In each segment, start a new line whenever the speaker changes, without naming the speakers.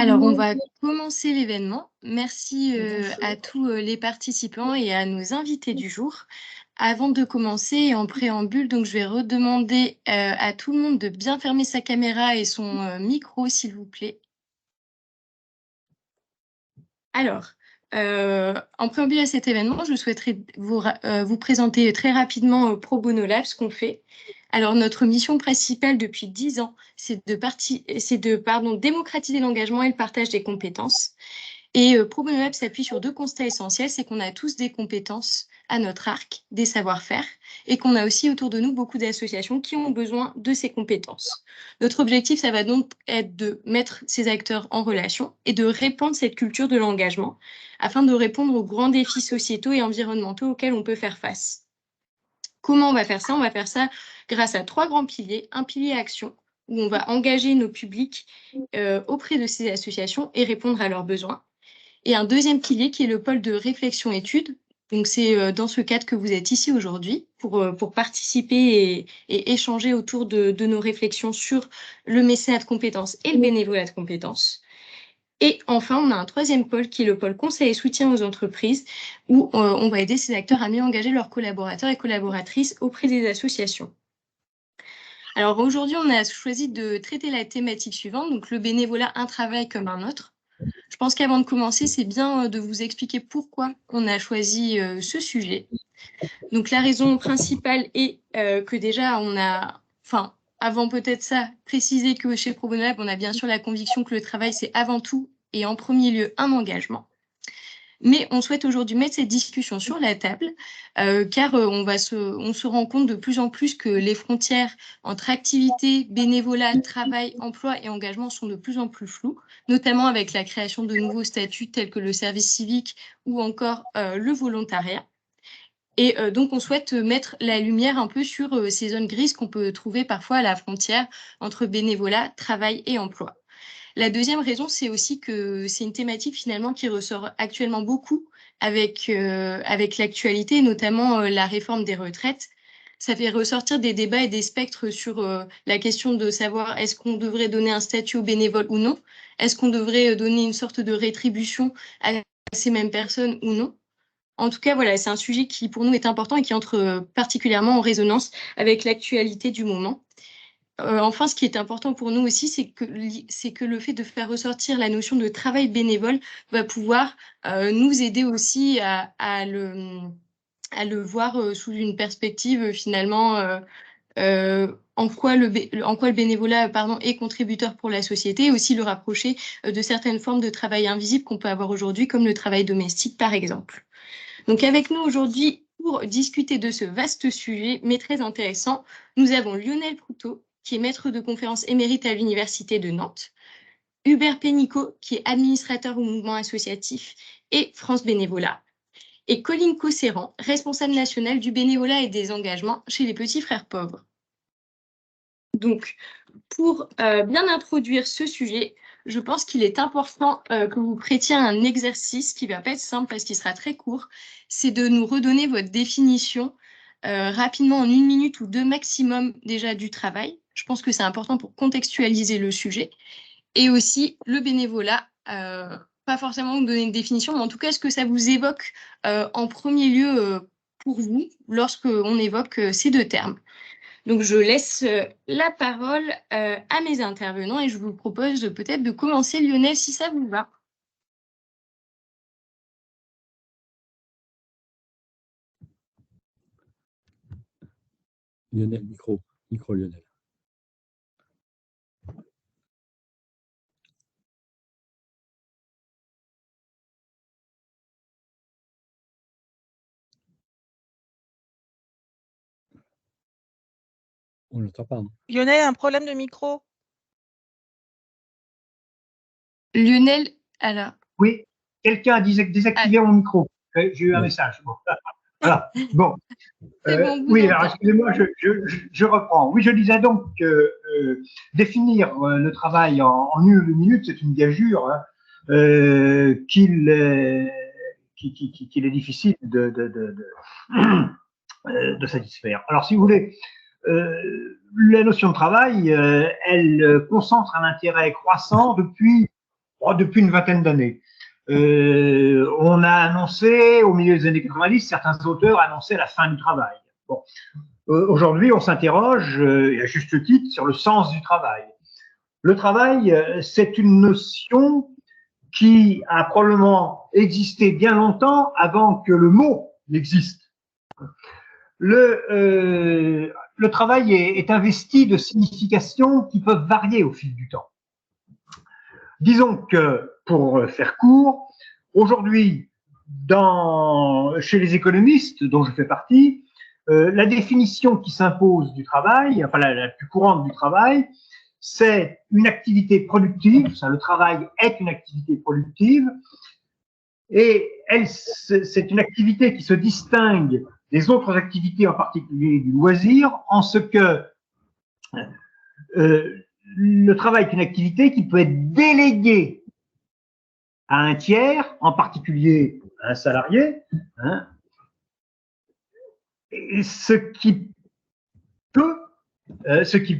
Alors, on va commencer l'événement. Merci à tous les participants et à nos invités du jour. Avant de commencer, en préambule, donc je vais redemander à tout le monde de bien fermer sa caméra et son micro, s'il vous plaît. Alors, en préambule à cet événement, je souhaiterais vous présenter très rapidement Pro Bono Lab, ce qu'on fait. Alors, notre mission principale depuis 10 ans, c'est de démocratiser l'engagement et le partage des compétences. Et Pro Bono Lab s'appuie sur deux constats essentiels, c'est qu'on a tous des compétences à notre arc, des savoir-faire, et qu'on a aussi autour de nous beaucoup d'associations qui ont besoin de ces compétences. Notre objectif, ça va donc être de mettre ces acteurs en relation et de répandre cette culture de l'engagement afin de répondre aux grands défis sociétaux et environnementaux auxquels on peut faire face. Comment on va faire ça? On va faire ça grâce à 3 grands piliers. Un pilier action, où on va engager nos publics auprès de ces associations et répondre à leurs besoins. Et un deuxième pilier qui est le pôle de réflexion-étude. Donc, c'est dans ce cadre que vous êtes ici aujourd'hui pour participer et échanger autour de nos réflexions sur le mécénat de compétences et le bénévolat de compétences. Et enfin, on a un troisième pôle qui est le pôle conseil et soutien aux entreprises où on va aider ces acteurs à mieux engager leurs collaborateurs et collaboratrices auprès des associations. Alors aujourd'hui, on a choisi de traiter la thématique suivante, donc le bénévolat, un travail comme un autre. Je pense qu'avant de commencer, c'est bien de vous expliquer pourquoi on a choisi ce sujet. Donc la raison principale est que déjà, avant peut-être ça, préciser que chez Pro Bono Lab, on a bien sûr la conviction que le travail, c'est avant tout et en premier lieu un engagement. Mais on souhaite aujourd'hui mettre cette discussion sur la table, car on se rend compte de plus en plus que les frontières entre activité, bénévolat, travail, emploi et engagement sont de plus en plus floues, notamment avec la création de nouveaux statuts tels que le service civique ou encore le volontariat. Et donc, on souhaite mettre la lumière un peu sur ces zones grises qu'on peut trouver parfois à la frontière entre bénévolat, travail et emploi. La deuxième raison, c'est aussi que c'est une thématique finalement qui ressort actuellement beaucoup avec l'actualité, notamment la réforme des retraites. Ça fait ressortir des débats et des spectres sur la question de savoir est-ce qu'on devrait donner un statut aux bénévoles ou non? Est-ce qu'on devrait donner une sorte de rétribution à ces mêmes personnes ou non? En tout cas, voilà, c'est un sujet qui pour nous est important et qui entre particulièrement en résonance avec l'actualité du moment. Enfin, ce qui est important pour nous aussi, c'est que le fait de faire ressortir la notion de travail bénévole va pouvoir nous aider aussi à le voir sous une perspective finalement en quoi le bénévolat est contributeur pour la société et aussi le rapprocher de certaines formes de travail invisible qu'on peut avoir aujourd'hui, comme le travail domestique par exemple. Donc avec nous aujourd'hui, pour discuter de ce vaste sujet, mais très intéressant, nous avons Lionel Proutot, qui est maître de conférence émérite à l'Université de Nantes, Hubert Pénicaud, qui est administrateur au mouvement associatif et France Bénévolat, et Colline Cosséran, responsable nationale du bénévolat et des engagements chez les Petits Frères Pauvres. Donc, pour bien introduire ce sujet, je pense qu'il est important que vous prêtiez à un exercice qui ne va pas être simple parce qu'il sera très court. C'est de nous redonner votre définition rapidement en 1 minute ou 2 maximum déjà du travail. Je pense que c'est important pour contextualiser le sujet. Et aussi le bénévolat, pas forcément vous donner une définition, mais en tout cas, ce que ça vous évoque en premier lieu pour vous lorsqu'on évoque ces deux termes. Donc, je laisse la parole à mes intervenants et je vous propose peut-être de commencer, Lionel, si ça vous va.
Lionel, micro Lionel. On ne l'entend pas. Hein.
Lionel, un problème de micro?
Lionel, alors.
Oui, quelqu'un a désactivé mon micro. J'ai eu un message. Bon. Voilà. Bon.
Bon,
oui, alors excusez-moi, je reprends. Oui, je disais donc que définir le travail en 1 minute, c'est une gageure hein, qu'il est difficile de satisfaire. Alors, si vous voulez, la notion de travail, elle concentre un intérêt croissant depuis depuis une vingtaine d'années. On a annoncé, au milieu des années 90, certains auteurs annonçaient la fin du travail. Bon. Aujourd'hui, on s'interroge, et à juste titre, sur le sens du travail. Le travail, c'est une notion qui a probablement existé bien longtemps avant que le mot n'existe. Le travail est investi de significations qui peuvent varier au fil du temps. Disons que, pour faire court, aujourd'hui, chez les économistes, dont je fais partie, la définition qui s'impose du travail, enfin la plus courante du travail, c'est une activité productive, ça, le travail est une activité productive, et c'est une activité qui se distingue des autres activités, en particulier du loisir, en ce que le travail est une activité qui peut être déléguée à un tiers, en particulier à un salarié, hein, et ce qui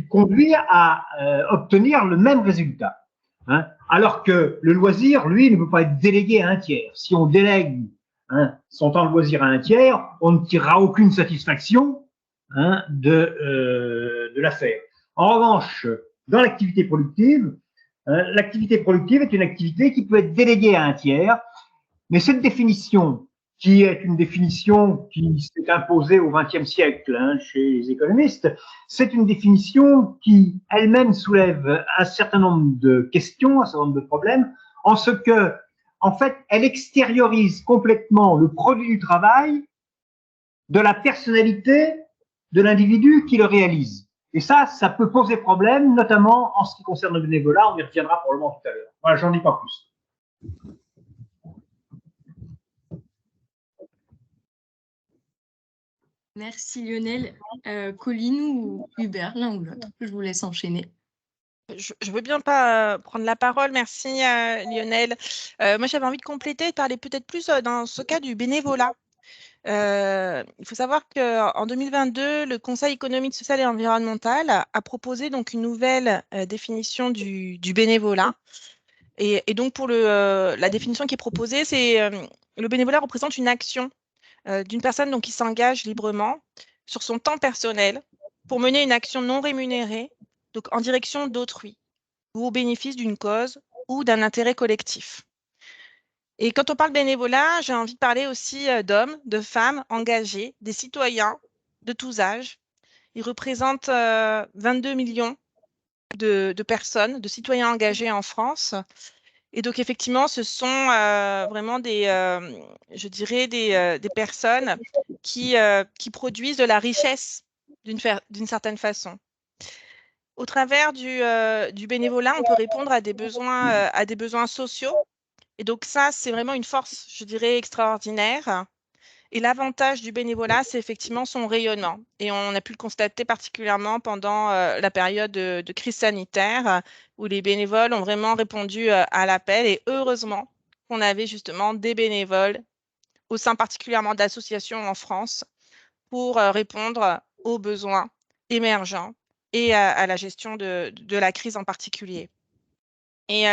conduit à obtenir le même résultat. Hein, alors que le loisir, lui, ne peut pas être délégué à un tiers. Si on délègue son temps de loisir à un tiers, on ne tirera aucune satisfaction de l'affaire. En revanche, dans l'activité productive est une activité qui peut être déléguée à un tiers, mais cette définition, qui est une définition qui s'est imposée au XXe siècle chez les économistes, c'est une définition qui elle-même soulève un certain nombre de questions, un certain nombre de problèmes, en ce que, en fait, elle extériorise complètement le produit du travail de la personnalité de l'individu qui le réalise. Et ça peut poser problème, notamment en ce qui concerne le bénévolat, on y reviendra probablement tout à l'heure. Voilà, j'en dis pas plus.
Merci Lionel. Colline ou Hubert, l'un ou l'autre. Je vous laisse enchaîner.
Je veux bien pas prendre la parole. Merci Lionel. Moi, j'avais envie de compléter et de parler peut-être plus dans ce cas du bénévolat. Il faut savoir qu'en 2022, le Conseil économique, social et environnemental a proposé donc une nouvelle définition du bénévolat. Et donc, pour la définition qui est proposée, c'est le bénévolat représente une action d'une personne donc, qui s'engage librement sur son temps personnel pour mener une action non rémunérée, donc en direction d'autrui ou au bénéfice d'une cause ou d'un intérêt collectif. Et quand on parle bénévolat, j'ai envie de parler aussi d'hommes, de femmes engagés, des citoyens de tous âges. Ils représentent 22 millions de personnes, de citoyens engagés en France. Et donc, effectivement, ce sont vraiment je dirais, des personnes qui produisent de la richesse d'une certaine façon. Au travers du bénévolat, on peut répondre à des besoins sociaux. Et donc, ça, c'est vraiment une force, je dirais, extraordinaire. Et l'avantage du bénévolat, c'est effectivement son rayonnement. Et on a pu le constater particulièrement pendant la période de crise sanitaire, où les bénévoles ont vraiment répondu à l'appel. Et heureusement qu'on avait justement des bénévoles au sein particulièrement d'associations en France pour répondre aux besoins émergents et à la gestion de la crise en particulier. Et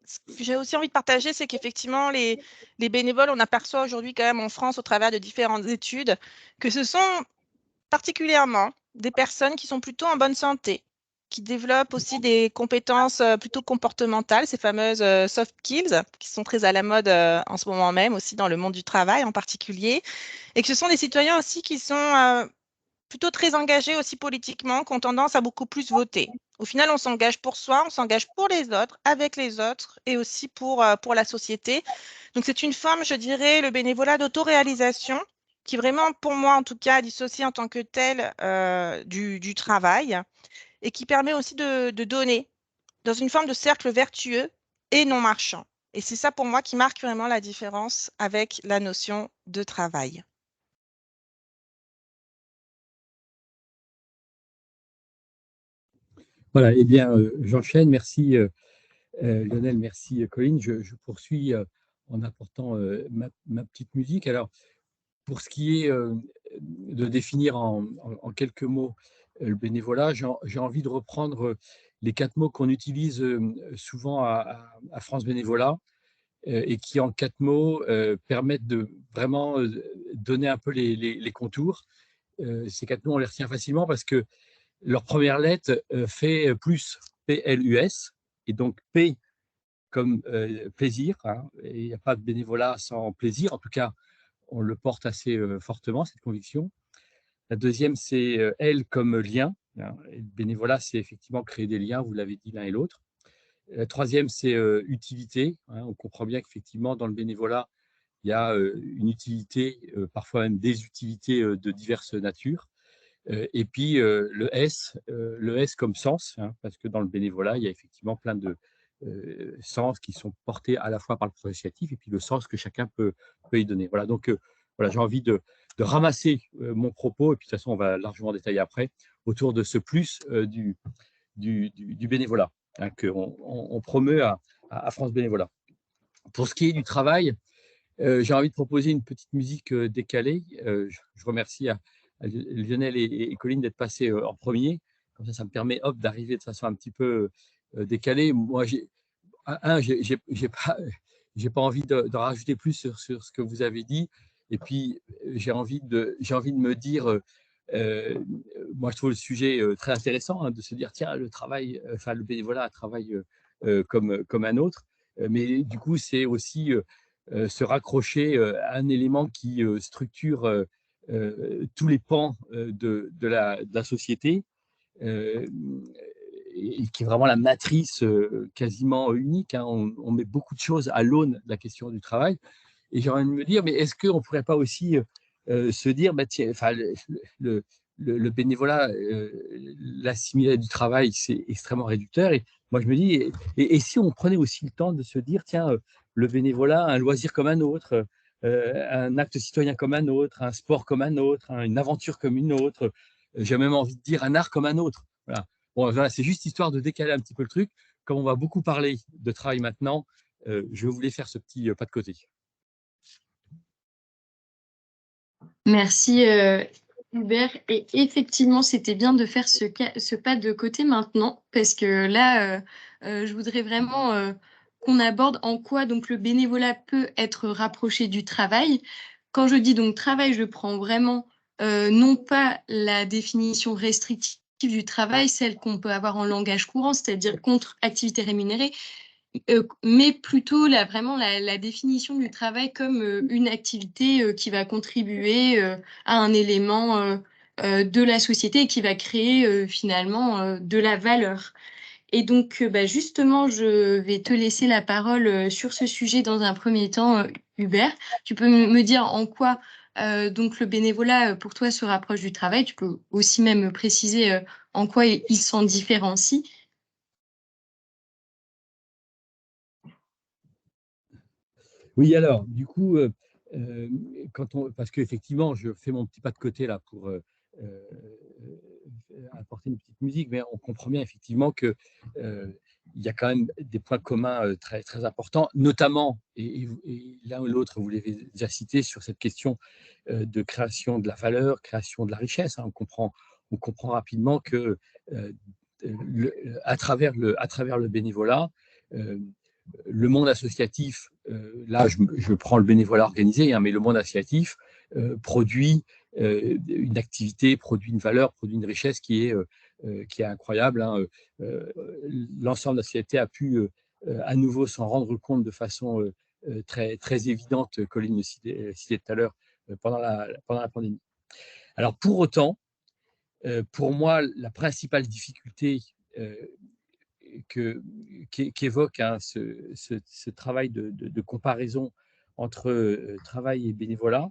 ce que j'ai aussi envie de partager, c'est qu'effectivement, les bénévoles, on aperçoit aujourd'hui quand même en France, au travers de différentes études, que ce sont particulièrement des personnes qui sont plutôt en bonne santé, qui développent aussi des compétences plutôt comportementales, ces fameuses soft skills, qui sont très à la mode en ce moment même, aussi dans le monde du travail en particulier, et que ce sont des citoyens aussi qui sont plutôt très engagés aussi politiquement, qui ont tendance à beaucoup plus voter. Au final, on s'engage pour soi, on s'engage pour les autres, avec les autres et aussi pour la société. Donc, c'est une forme, je dirais, le bénévolat d'autoréalisation qui vraiment, pour moi en tout cas, dissocie en tant que tel du travail et qui permet aussi de donner dans une forme de cercle vertueux et non marchand. Et c'est ça pour moi qui marque vraiment la différence avec la notion de travail.
Voilà, eh bien, j'enchaîne. Merci Lionel, merci Colline. Je poursuis en apportant ma petite musique. Alors, pour ce qui est de définir en quelques mots le bénévolat, j'ai envie de reprendre les 4 mots qu'on utilise souvent à France Bénévolat et qui, en 4 mots, permettent de vraiment donner un peu les contours. Ces 4 mots, on les retient facilement parce que leur première lettre fait plus, P-L-U-S, et donc P comme plaisir, hein, et il n'y a pas de bénévolat sans plaisir, en tout cas, on le porte assez fortement, cette conviction. La deuxième, c'est L comme lien, hein, et le bénévolat, c'est effectivement créer des liens, vous l'avez dit l'un et l'autre. La troisième, c'est utilité, hein, on comprend bien qu'effectivement, dans le bénévolat, il y a une utilité, parfois même des utilités de diverses natures. Et puis le S comme sens, hein, parce que dans le bénévolat, il y a effectivement plein de sens qui sont portés à la fois par le projet associatif et puis le sens que chacun peut y donner. Voilà, donc voilà, j'ai envie de ramasser mon propos, et puis de toute façon, on va largement détailler après, autour de ce plus du bénévolat, hein, qu'on promeut à France Bénévolat. Pour ce qui est du travail, j'ai envie de proposer une petite musique décalée. Je remercie à Lionel et Colline d'être passés en premier. Comme ça me permet d'arriver de façon un petit peu décalée. Moi, j'ai pas envie de rajouter plus sur ce que vous avez dit. Et puis, j'ai envie de me dire, moi, je trouve le sujet très intéressant, hein, de se dire, tiens, le bénévolat, un travail comme un autre. Mais du coup, c'est aussi se raccrocher à un élément qui structure tous les pans de la société, et qui est vraiment la matrice quasiment unique, hein. On met beaucoup de choses à l'aune de la question du travail. Et j'ai envie de me dire, mais est-ce qu'on ne pourrait pas aussi se dire, bah, tiens, le bénévolat, l'assimiler du travail, c'est extrêmement réducteur. Et moi, je me dis, et si on prenait aussi le temps de se dire, tiens, le bénévolat, un loisir comme un autre, un acte citoyen comme un autre, un sport comme un autre, hein, une aventure comme une autre, j'ai même envie de dire un art comme un autre. Voilà. Bon, voilà, c'est juste histoire de décaler un petit peu le truc. Comme on va beaucoup parler de travail maintenant, je voulais faire ce petit pas de côté.
Merci Hubert. Et effectivement, c'était bien de faire ce pas de côté maintenant, parce que là, je voudrais vraiment qu'on aborde en quoi donc le bénévolat peut être rapproché du travail. Quand je dis donc travail, je prends vraiment non pas la définition restrictive du travail, celle qu'on peut avoir en langage courant, c'est-à-dire contre activité rémunérée, mais plutôt vraiment la définition du travail comme une activité qui va contribuer à un élément de la société et qui va créer finalement de la valeur. Et donc, justement, je vais te laisser la parole sur ce sujet dans un premier temps, Hubert. Tu peux me dire en quoi donc le bénévolat pour toi se rapproche du travail. Tu peux aussi même préciser en quoi il s'en différencie.
Oui, alors, du coup, parce qu'effectivement, je fais mon petit pas de côté là pour apporter une petite musique, mais on comprend bien effectivement qu'il y a quand même des points communs très, très importants, notamment, et l'un ou l'autre, vous l'avez déjà cité, sur cette question de création de la valeur, création de la richesse, hein. On comprend rapidement que à travers le bénévolat, le monde associatif, là je prends le bénévolat organisé, hein, mais le monde associatif produit une activité, produit une valeur, produit une richesse qui est incroyable, hein. L'ensemble de la société a pu à nouveau s'en rendre compte de façon très, très évidente, Colline le citait tout à l'heure, pendant la pandémie. Alors pour autant, pour moi, la principale difficulté qu'évoque hein, ce travail de comparaison entre travail et bénévolat,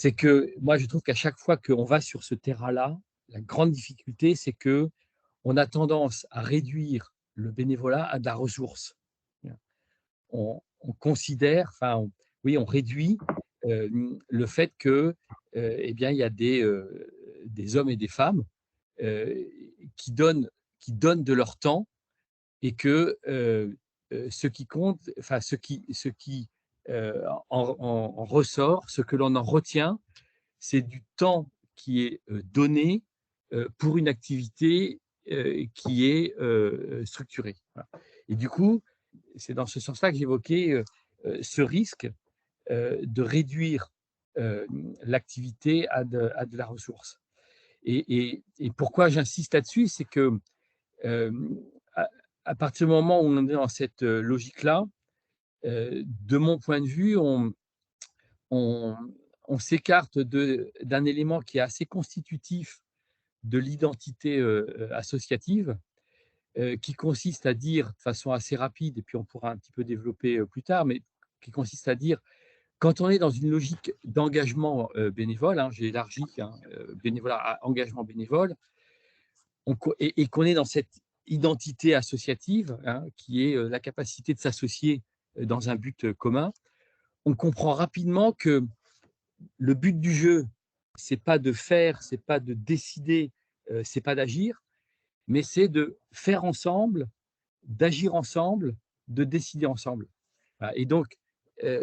c'est que moi, je trouve qu'à chaque fois qu'on va sur ce terrain-là, la grande difficulté, c'est qu'on a tendance à réduire le bénévolat à de la ressource. On considère, oui, on réduit le fait que, eh bien, il y a des hommes et des femmes qui donnent de leur temps et que ce qui compte, ce qui en ressort, ce que l'on en retient, c'est du temps qui est donné pour une activité qui est structuré. Voilà. Et du coup, c'est dans ce sens-là que j'évoquais ce risque de réduire l'activité à de la ressource. Et pourquoi j'insiste là-dessus, c'est que à partir du moment où on est dans cette logique-là, de mon point de vue, on s'écarte d'un élément qui est assez constitutif de l'identité associative, qui consiste à dire de façon assez rapide, et puis on pourra un petit peu développer plus tard, mais qui consiste à dire, quand on est dans une logique d'engagement bénévole, j'ai élargi bénévolat à engagement bénévole, et qu'on est dans cette identité associative, qui est la capacité de s'associer dans un but commun, on comprend rapidement que le but du jeu, c'est pas de faire, c'est pas de décider, c'est pas d'agir, mais c'est de faire ensemble, d'agir ensemble, de décider ensemble. Et donc,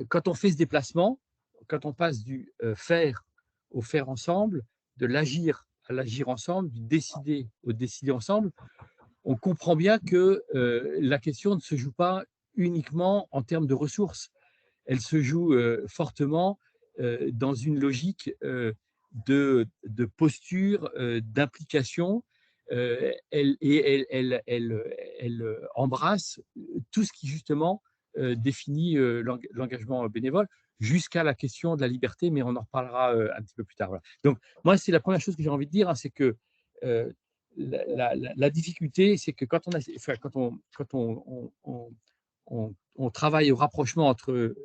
quand on fait ce déplacement, quand on passe du faire au faire ensemble, de l'agir à l'agir ensemble, du décider au décider ensemble, on comprend bien que la question ne se joue pas uniquement en termes de ressources. Elle se joue fortement dans une logique de posture, d'implication. Elle embrasse tout ce qui justement définit l'engagement bénévole, jusqu'à la question de la liberté, mais on en reparlera un petit peu plus tard. Voilà. Donc moi, c'est la première chose que j'ai envie de dire, c'est que la difficulté, c'est que quand on travaille au rapprochement entre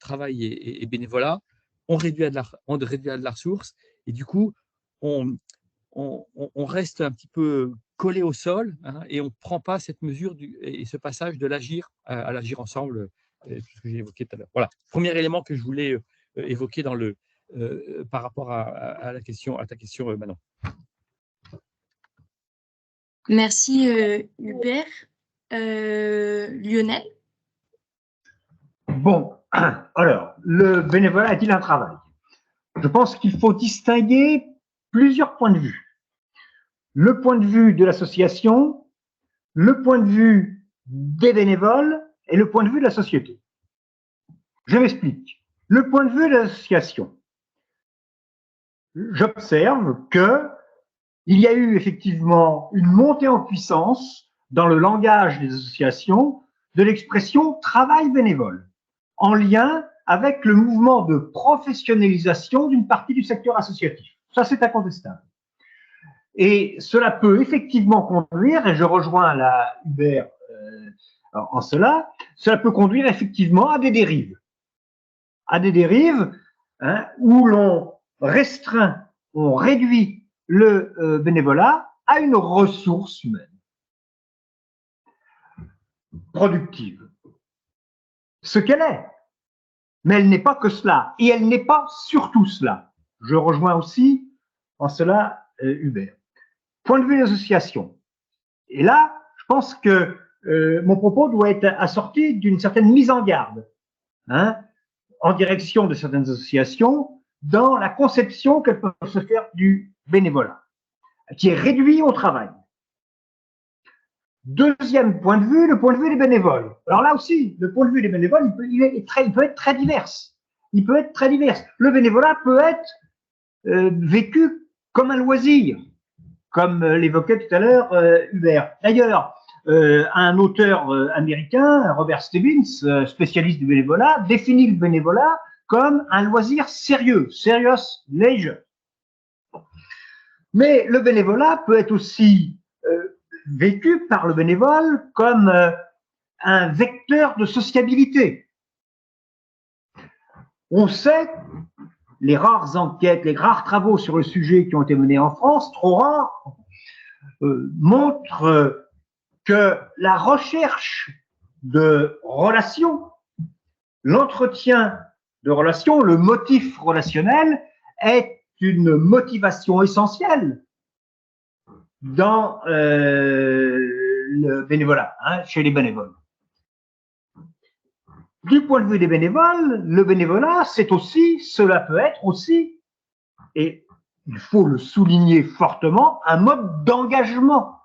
travail et bénévolat, on réduit à de la ressource, et du coup, on reste un petit peu collé au sol, et on ne prend pas cette mesure et ce passage de l'agir à l'agir ensemble, tout ce que j'ai évoqué tout à l'heure. Voilà, premier élément que je voulais évoquer par rapport à ta question, Manon.
Merci Hubert. Lionel?
Bon, alors, le bénévolat est-il un travail? Je pense qu'il faut distinguer plusieurs points de vue. Le point de vue de l'association, le point de vue des bénévoles et le point de vue de la société. Je m'explique. Le point de vue de l'association. J'observe qu'il y a eu effectivement une montée en puissance dans le langage des associations de l'expression travail bénévole, en lien avec le mouvement de professionnalisation d'une partie du secteur associatif. Ça, c'est incontestable. Et cela peut effectivement conduire, et je rejoins la Hubert en cela peut conduire effectivement à des dérives. À des dérives où l'on restreint, on réduit le bénévolat à une ressource humaine productive. Ce qu'elle est. Mais elle n'est pas que cela. Et elle n'est pas surtout cela. Je rejoins aussi en cela Hubert. Point de vue d'association. Et là, je pense que mon propos doit être assorti d'une certaine mise en garde en direction de certaines associations dans la conception qu'elles peuvent se faire du bénévolat, qui est réduit au travail. Deuxième point de vue, le point de vue des bénévoles. Alors là aussi, le point de vue des bénévoles, il peut être très divers. Il peut être très divers. Le bénévolat peut être vécu comme un loisir, comme l'évoquait tout à l'heure Hubert. D'ailleurs, un auteur américain, Robert Stevens, spécialiste du bénévolat, définit le bénévolat comme un loisir sérieux, serious leisure. Mais le bénévolat peut être aussi vécu par le bénévole comme un vecteur de sociabilité. On sait, les rares enquêtes, les rares travaux sur le sujet qui ont été menés en France, trop rares, montrent que la recherche de relations, l'entretien de relations, le motif relationnel est une motivation essentielle dans le bénévolat, chez les bénévoles. Du point de vue des bénévoles, le bénévolat, cela peut être aussi, et il faut le souligner fortement, un mode d'engagement.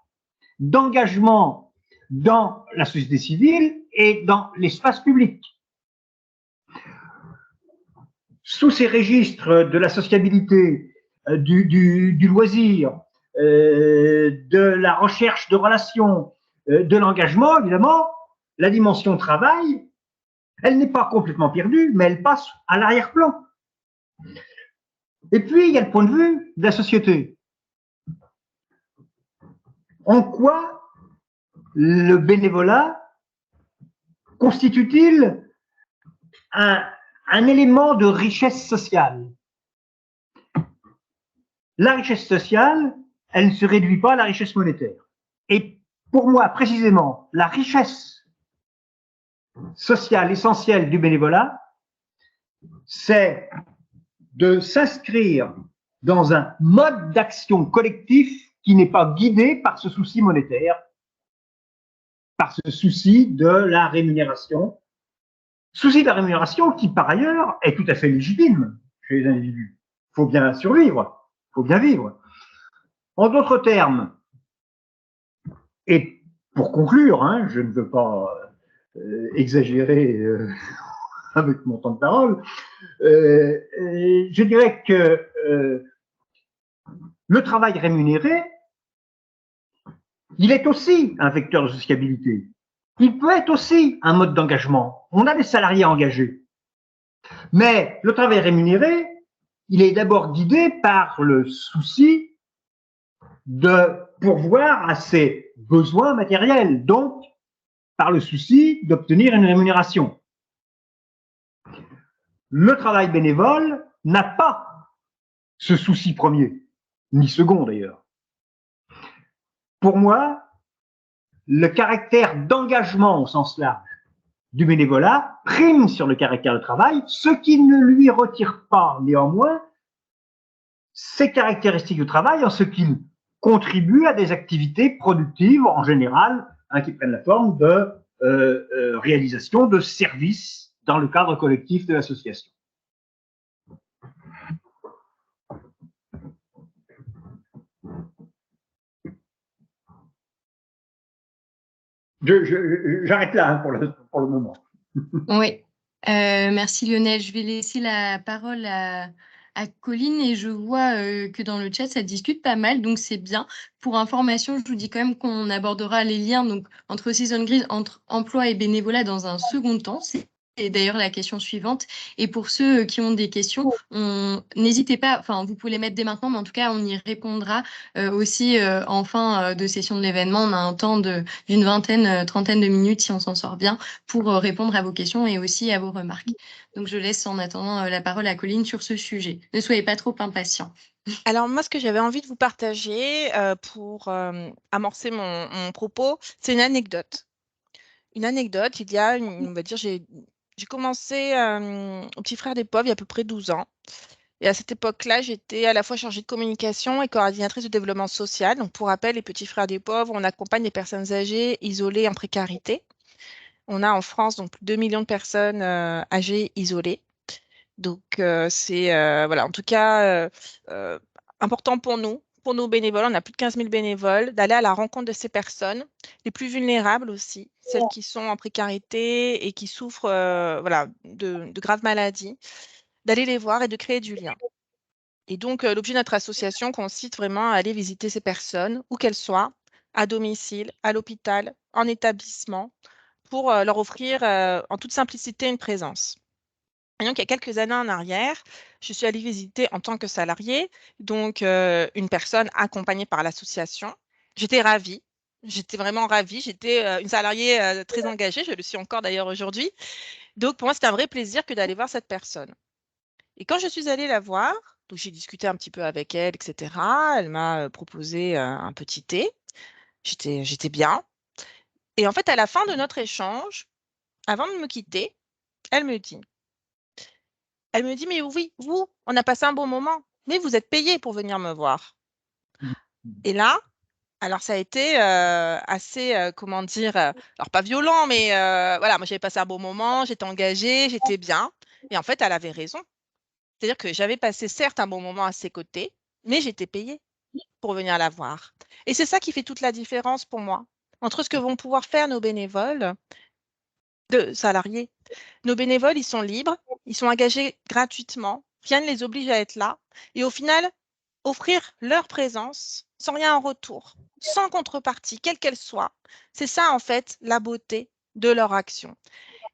d'engagement dans la société civile et dans l'espace public. Sous ces registres de la sociabilité, du loisir, de la recherche de relations, de l'engagement, évidemment, la dimension travail, elle n'est pas complètement perdue, mais elle passe à l'arrière-plan. Et puis, il y a le point de vue de la société. En quoi le bénévolat constitue-t-il un élément de richesse sociale? La richesse sociale, elle ne se réduit pas à la richesse monétaire. Et pour moi, précisément, la richesse sociale essentielle du bénévolat, c'est de s'inscrire dans un mode d'action collectif qui n'est pas guidé par ce souci monétaire, par ce souci de la rémunération. Souci de la rémunération qui, par ailleurs, est tout à fait légitime chez les individus. Il faut bien survivre, il faut bien vivre. En d'autres termes, et pour conclure, hein, je ne veux pas exagérer avec mon temps de parole, je dirais que le travail rémunéré, il est aussi un vecteur de sociabilité. Il peut être aussi un mode d'engagement. On a des salariés engagés. Mais le travail rémunéré, il est d'abord guidé par le souci de pourvoir à ses besoins matériels, donc par le souci d'obtenir une rémunération. Le travail bénévole n'a pas ce souci premier, ni second d'ailleurs. Pour moi, le caractère d'engagement au sens large du bénévolat prime sur le caractère de travail, ce qui ne lui retire pas néanmoins ses caractéristiques de travail en ce qu'il contribue à des activités productives en général, hein, qui prennent la forme de réalisation de services dans le cadre collectif de l'association. J'arrête là hein, pour le moment.
Oui, merci Lionel. Je vais laisser la parole à Colline et je vois que dans le chat, ça discute pas mal, donc c'est bien. Pour information, je vous dis quand même qu'on abordera les liens donc, entre Season Grid, entre emploi et bénévolat dans un second temps. C'est d'ailleurs la question suivante. Et pour ceux qui ont des questions, n'hésitez pas, enfin, vous pouvez les mettre dès maintenant, mais en tout cas, on y répondra aussi en fin de session de l'événement. On a un temps d'une vingtaine, trentaine de minutes, si on s'en sort bien, pour répondre à vos questions et aussi à vos remarques. Donc, je laisse en attendant la parole à Colline sur ce sujet. Ne soyez pas trop impatients.
Alors moi, ce que j'avais envie de vous partager pour amorcer mon propos, c'est une anecdote. Une anecdote, il y a, on va dire, j'ai commencé au Petit Frère des Pauvres il y a à peu près 12 ans. Et à cette époque-là, j'étais à la fois chargée de communication et coordinatrice de développement social. Donc, pour rappel, les Petits Frères des Pauvres, on accompagne les personnes âgées isolées en précarité. On a en France donc plus de 2 millions de personnes âgées isolées. Donc, c'est voilà, en tout cas important pour nous, pour nos bénévoles. On a plus de 15 000 bénévoles, d'aller à la rencontre de ces personnes, les plus vulnérables aussi, celles qui sont en précarité et qui souffrent voilà, de graves maladies, d'aller les voir et de créer du lien. Et donc, l'objet de notre association consiste vraiment à aller visiter ces personnes, où qu'elles soient, à domicile, à l'hôpital, en établissement, pour leur offrir en toute simplicité une présence. Et donc, il y a quelques années en arrière, je suis allée visiter en tant que salariée, donc une personne accompagnée par l'association. J'étais ravie, j'étais vraiment ravie. J'étais une salariée très engagée, je le suis encore d'ailleurs aujourd'hui. Donc, pour moi, c'était un vrai plaisir que d'aller voir cette personne. Et quand je suis allée la voir, donc j'ai discuté un petit peu avec elle, etc. Elle m'a proposé un petit thé. J'étais bien. Et en fait, à la fin de notre échange, avant de me quitter, elle me dit, mais oui, vous, on a passé un bon moment, mais vous êtes payé pour venir me voir. Et là, alors ça a été assez, comment dire, alors pas violent, mais voilà, moi j'avais passé un bon moment, j'étais engagée, j'étais bien. Et en fait, elle avait raison. C'est-à-dire que j'avais passé certes un bon moment à ses côtés, mais j'étais payée. pour venir la voir. Et c'est ça qui fait toute la différence pour moi entre ce que vont pouvoir faire nos bénévoles de salariés. Nos bénévoles, ils sont libres, ils sont engagés gratuitement, rien ne les oblige à être là. Et au final, offrir leur présence sans rien en retour, sans contrepartie, quelle qu'elle soit. C'est ça, en fait, la beauté de leur action.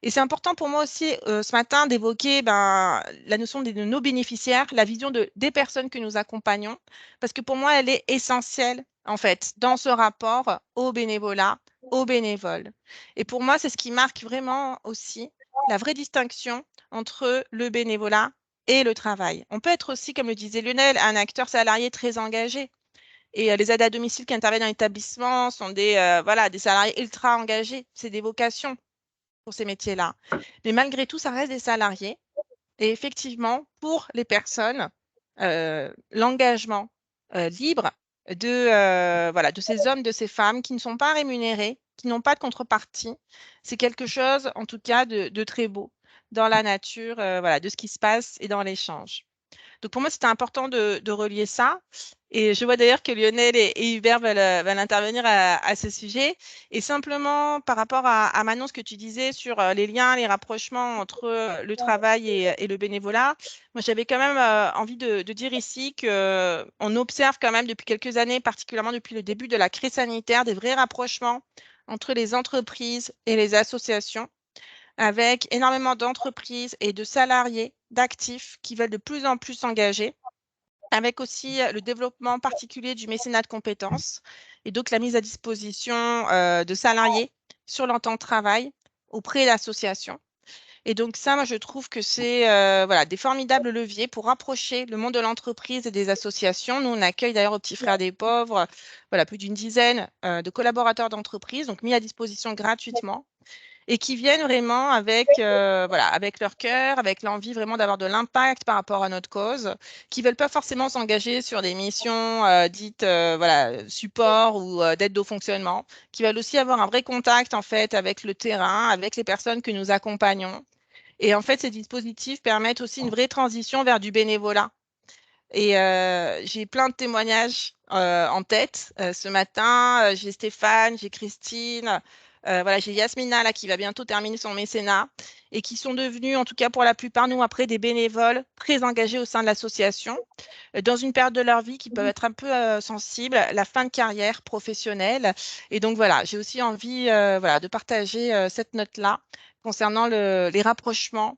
Et c'est important pour moi aussi ce matin d'évoquer la notion de nos bénéficiaires, la vision des personnes que nous accompagnons, parce que pour moi, elle est essentielle, en fait, dans ce rapport au bénévolat, aux bénévoles. Et pour moi, c'est ce qui marque vraiment aussi la vraie distinction entre le bénévolat et le travail. On peut être aussi, comme le disait Lionel, un acteur salarié très engagé. Et les aides à domicile qui interviennent dans l'établissement sont des salariés ultra engagés. C'est des vocations pour ces métiers-là. Mais malgré tout, ça reste des salariés. Et effectivement, pour les personnes, l'engagement libre de ces hommes, de ces femmes qui ne sont pas rémunérés, qui n'ont pas de contrepartie, c'est quelque chose, en tout cas, de très beau dans la nature, de ce qui se passe et dans l'échange. Donc, pour moi, c'était important de relier ça. Et je vois d'ailleurs que Lionel et Hubert veulent intervenir à ce sujet. Et simplement, par rapport à Manon, ce que tu disais sur les liens, les rapprochements entre le travail et le bénévolat, moi, j'avais quand même envie de dire ici qu'on observe quand même depuis quelques années, particulièrement depuis le début de la crise sanitaire, des vrais rapprochements entre les entreprises et les associations, avec énormément d'entreprises et de salariés, d'actifs qui veulent de plus en plus s'engager, avec aussi le développement particulier du mécénat de compétences et donc la mise à disposition de salariés sur leur temps de travail auprès d'associations. Et donc ça, moi, je trouve que c'est des formidables leviers pour rapprocher le monde de l'entreprise et des associations. Nous, on accueille d'ailleurs au Petit Frère des Pauvres plus d'une dizaine de collaborateurs d'entreprise, donc mis à disposition gratuitement, et qui viennent vraiment avec leur cœur, avec l'envie vraiment d'avoir de l'impact par rapport à notre cause, qui ne veulent pas forcément s'engager sur des missions dites support ou d'aide au fonctionnement, qui veulent aussi avoir un vrai contact en fait avec le terrain, avec les personnes que nous accompagnons. Et en fait, ces dispositifs permettent aussi une vraie transition vers du bénévolat. Et j'ai plein de témoignages en tête. Ce matin, j'ai Stéphane, j'ai Christine, j'ai Yasmina là, qui va bientôt terminer son mécénat et qui sont devenus, en tout cas pour la plupart, nous, après, des bénévoles très engagés au sein de l'association, dans une période de leur vie qui peuvent être un peu sensible, la fin de carrière professionnelle. Et donc, voilà, j'ai aussi envie de partager cette note-là concernant les rapprochements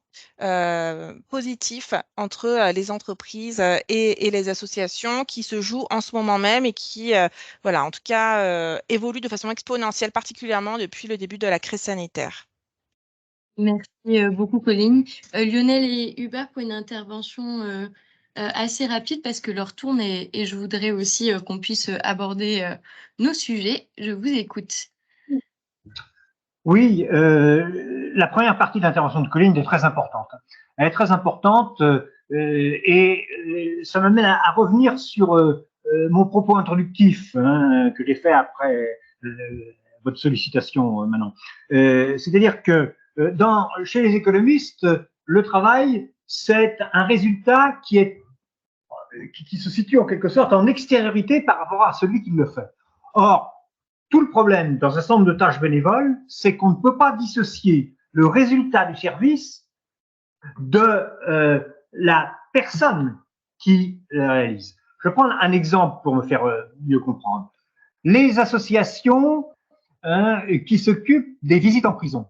positifs entre les entreprises et les associations qui se jouent en ce moment même et qui, en tout cas, évoluent de façon exponentielle, particulièrement depuis le début de la crise sanitaire.
Merci beaucoup, Colline. Lionel et Hubert pour une intervention assez rapide parce que l'heure tourne et je voudrais aussi qu'on puisse aborder nos sujets. Je vous écoute.
Oui, la première partie de l'intervention de Colline est très importante. Elle est très importante et ça m'amène à revenir sur mon propos introductif que j'ai fait après votre sollicitation, Manon. C'est-à-dire que chez les économistes, le travail, c'est un résultat qui se situe en quelque sorte en extériorité par rapport à celui qui le fait. Or, tout le problème dans un certain nombre de tâches bénévoles, c'est qu'on ne peut pas dissocier le résultat du service de la personne qui le réalise. Je vais prendre un exemple pour me faire mieux comprendre. Les associations qui s'occupent des visites en prison,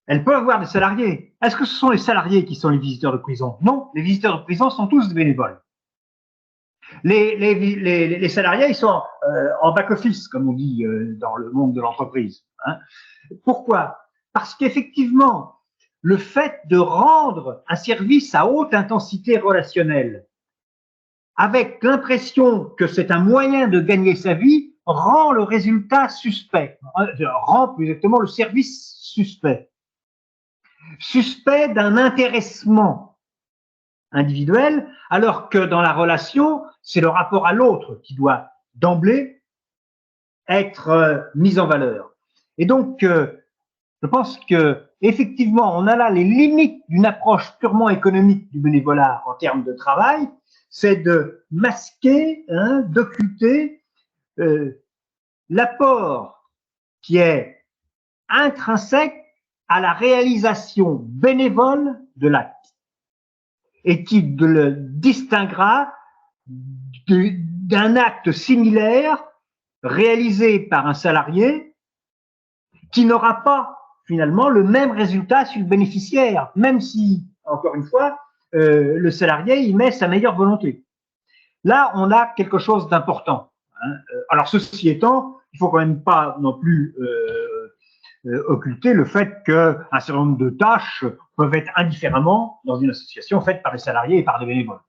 elles peuvent avoir des salariés. Est-ce que ce sont les salariés qui sont les visiteurs de prison? Non, les visiteurs de prison sont tous des bénévoles. Les salariés, ils sont en back-office, comme on dit dans le monde de l'entreprise. Pourquoi? Parce qu'effectivement, le fait de rendre un service à haute intensité relationnelle, avec l'impression que c'est un moyen de gagner sa vie, rend le résultat suspect, rend plus exactement le service suspect. Suspect d'un intéressement individuel, alors que dans la relation, c'est le rapport à l'autre qui doit d'emblée être mis en valeur. Et donc, je pense que effectivement, on a là les limites d'une approche purement économique du bénévolat en termes de travail, c'est de masquer, d'occulter l'apport qui est intrinsèque à la réalisation bénévole de l'acte et qui le distinguera d'un acte similaire réalisé par un salarié qui n'aura pas finalement le même résultat sur le bénéficiaire, même si, encore une fois, le salarié y met sa meilleure volonté. Là, on a quelque chose d'important. Alors, ceci étant, il faut quand même pas non plus occulter le fait qu'un certain nombre de tâches peuvent être indifféremment dans une association faite par des salariés et par des bénévoles.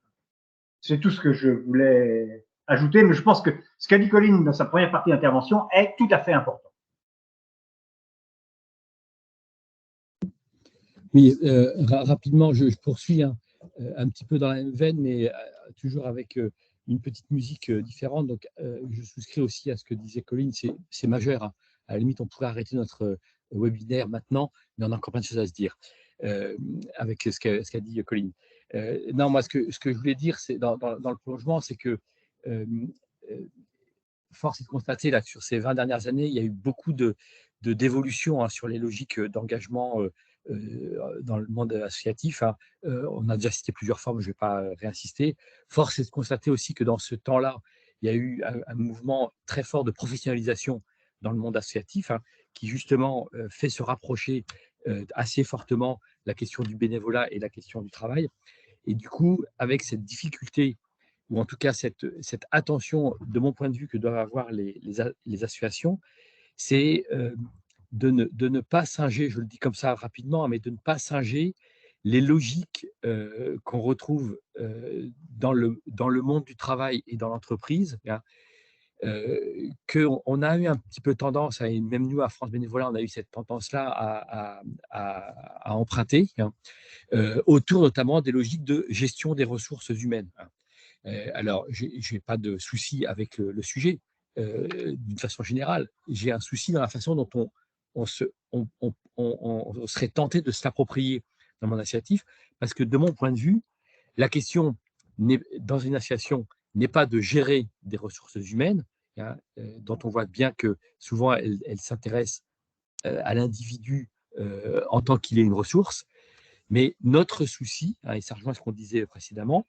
C'est tout ce que je voulais ajouter, mais je pense que ce qu'a dit Colline dans sa première partie d'intervention est tout à fait important.
Oui, rapidement, je poursuis un petit peu dans la même veine, mais toujours avec une petite musique différente. Donc, je souscris aussi à ce que disait Colline, c'est majeur. Hein. À la limite, on pourrait arrêter notre webinaire maintenant, mais on a encore plein de choses à se dire avec ce qu'a dit Colline. Non, moi, ce que je voulais dire, c'est dans le prolongement, c'est que force est de constater là, que sur ces 20 dernières années, il y a eu beaucoup d'évolutions sur les logiques d'engagement dans le monde associatif. Hein. On a déjà cité plusieurs formes, je ne vais pas réinsister. Force est de constater aussi que dans ce temps-là, il y a eu un mouvement très fort de professionnalisation dans le monde associatif, qui justement fait se rapprocher assez fortement la question du bénévolat et la question du travail. Et du coup, avec cette difficulté, ou en tout cas cette attention, de mon point de vue, que doivent avoir les associations, c'est de ne pas singer, je le dis comme ça rapidement, mais de ne pas singer les logiques qu'on retrouve dans le monde du travail et dans l'entreprise, hein, qu'on a eu un petit peu tendance, et même nous à France Bénévolat, on a eu cette tendance-là à emprunter, hein, autour notamment des logiques de gestion des ressources humaines. Hein. Alors, je n'ai pas de souci avec le sujet d'une façon générale. J'ai un souci dans la façon dont on serait tenté de se l'approprier dans mon associatif, parce que de mon point de vue, la question dans une association n'est pas de gérer des ressources humaines, hein, dont on voit bien que souvent elle s'intéresse à l'individu en tant qu'il est une ressource, mais notre souci, hein, et ça rejoint ce qu'on disait précédemment,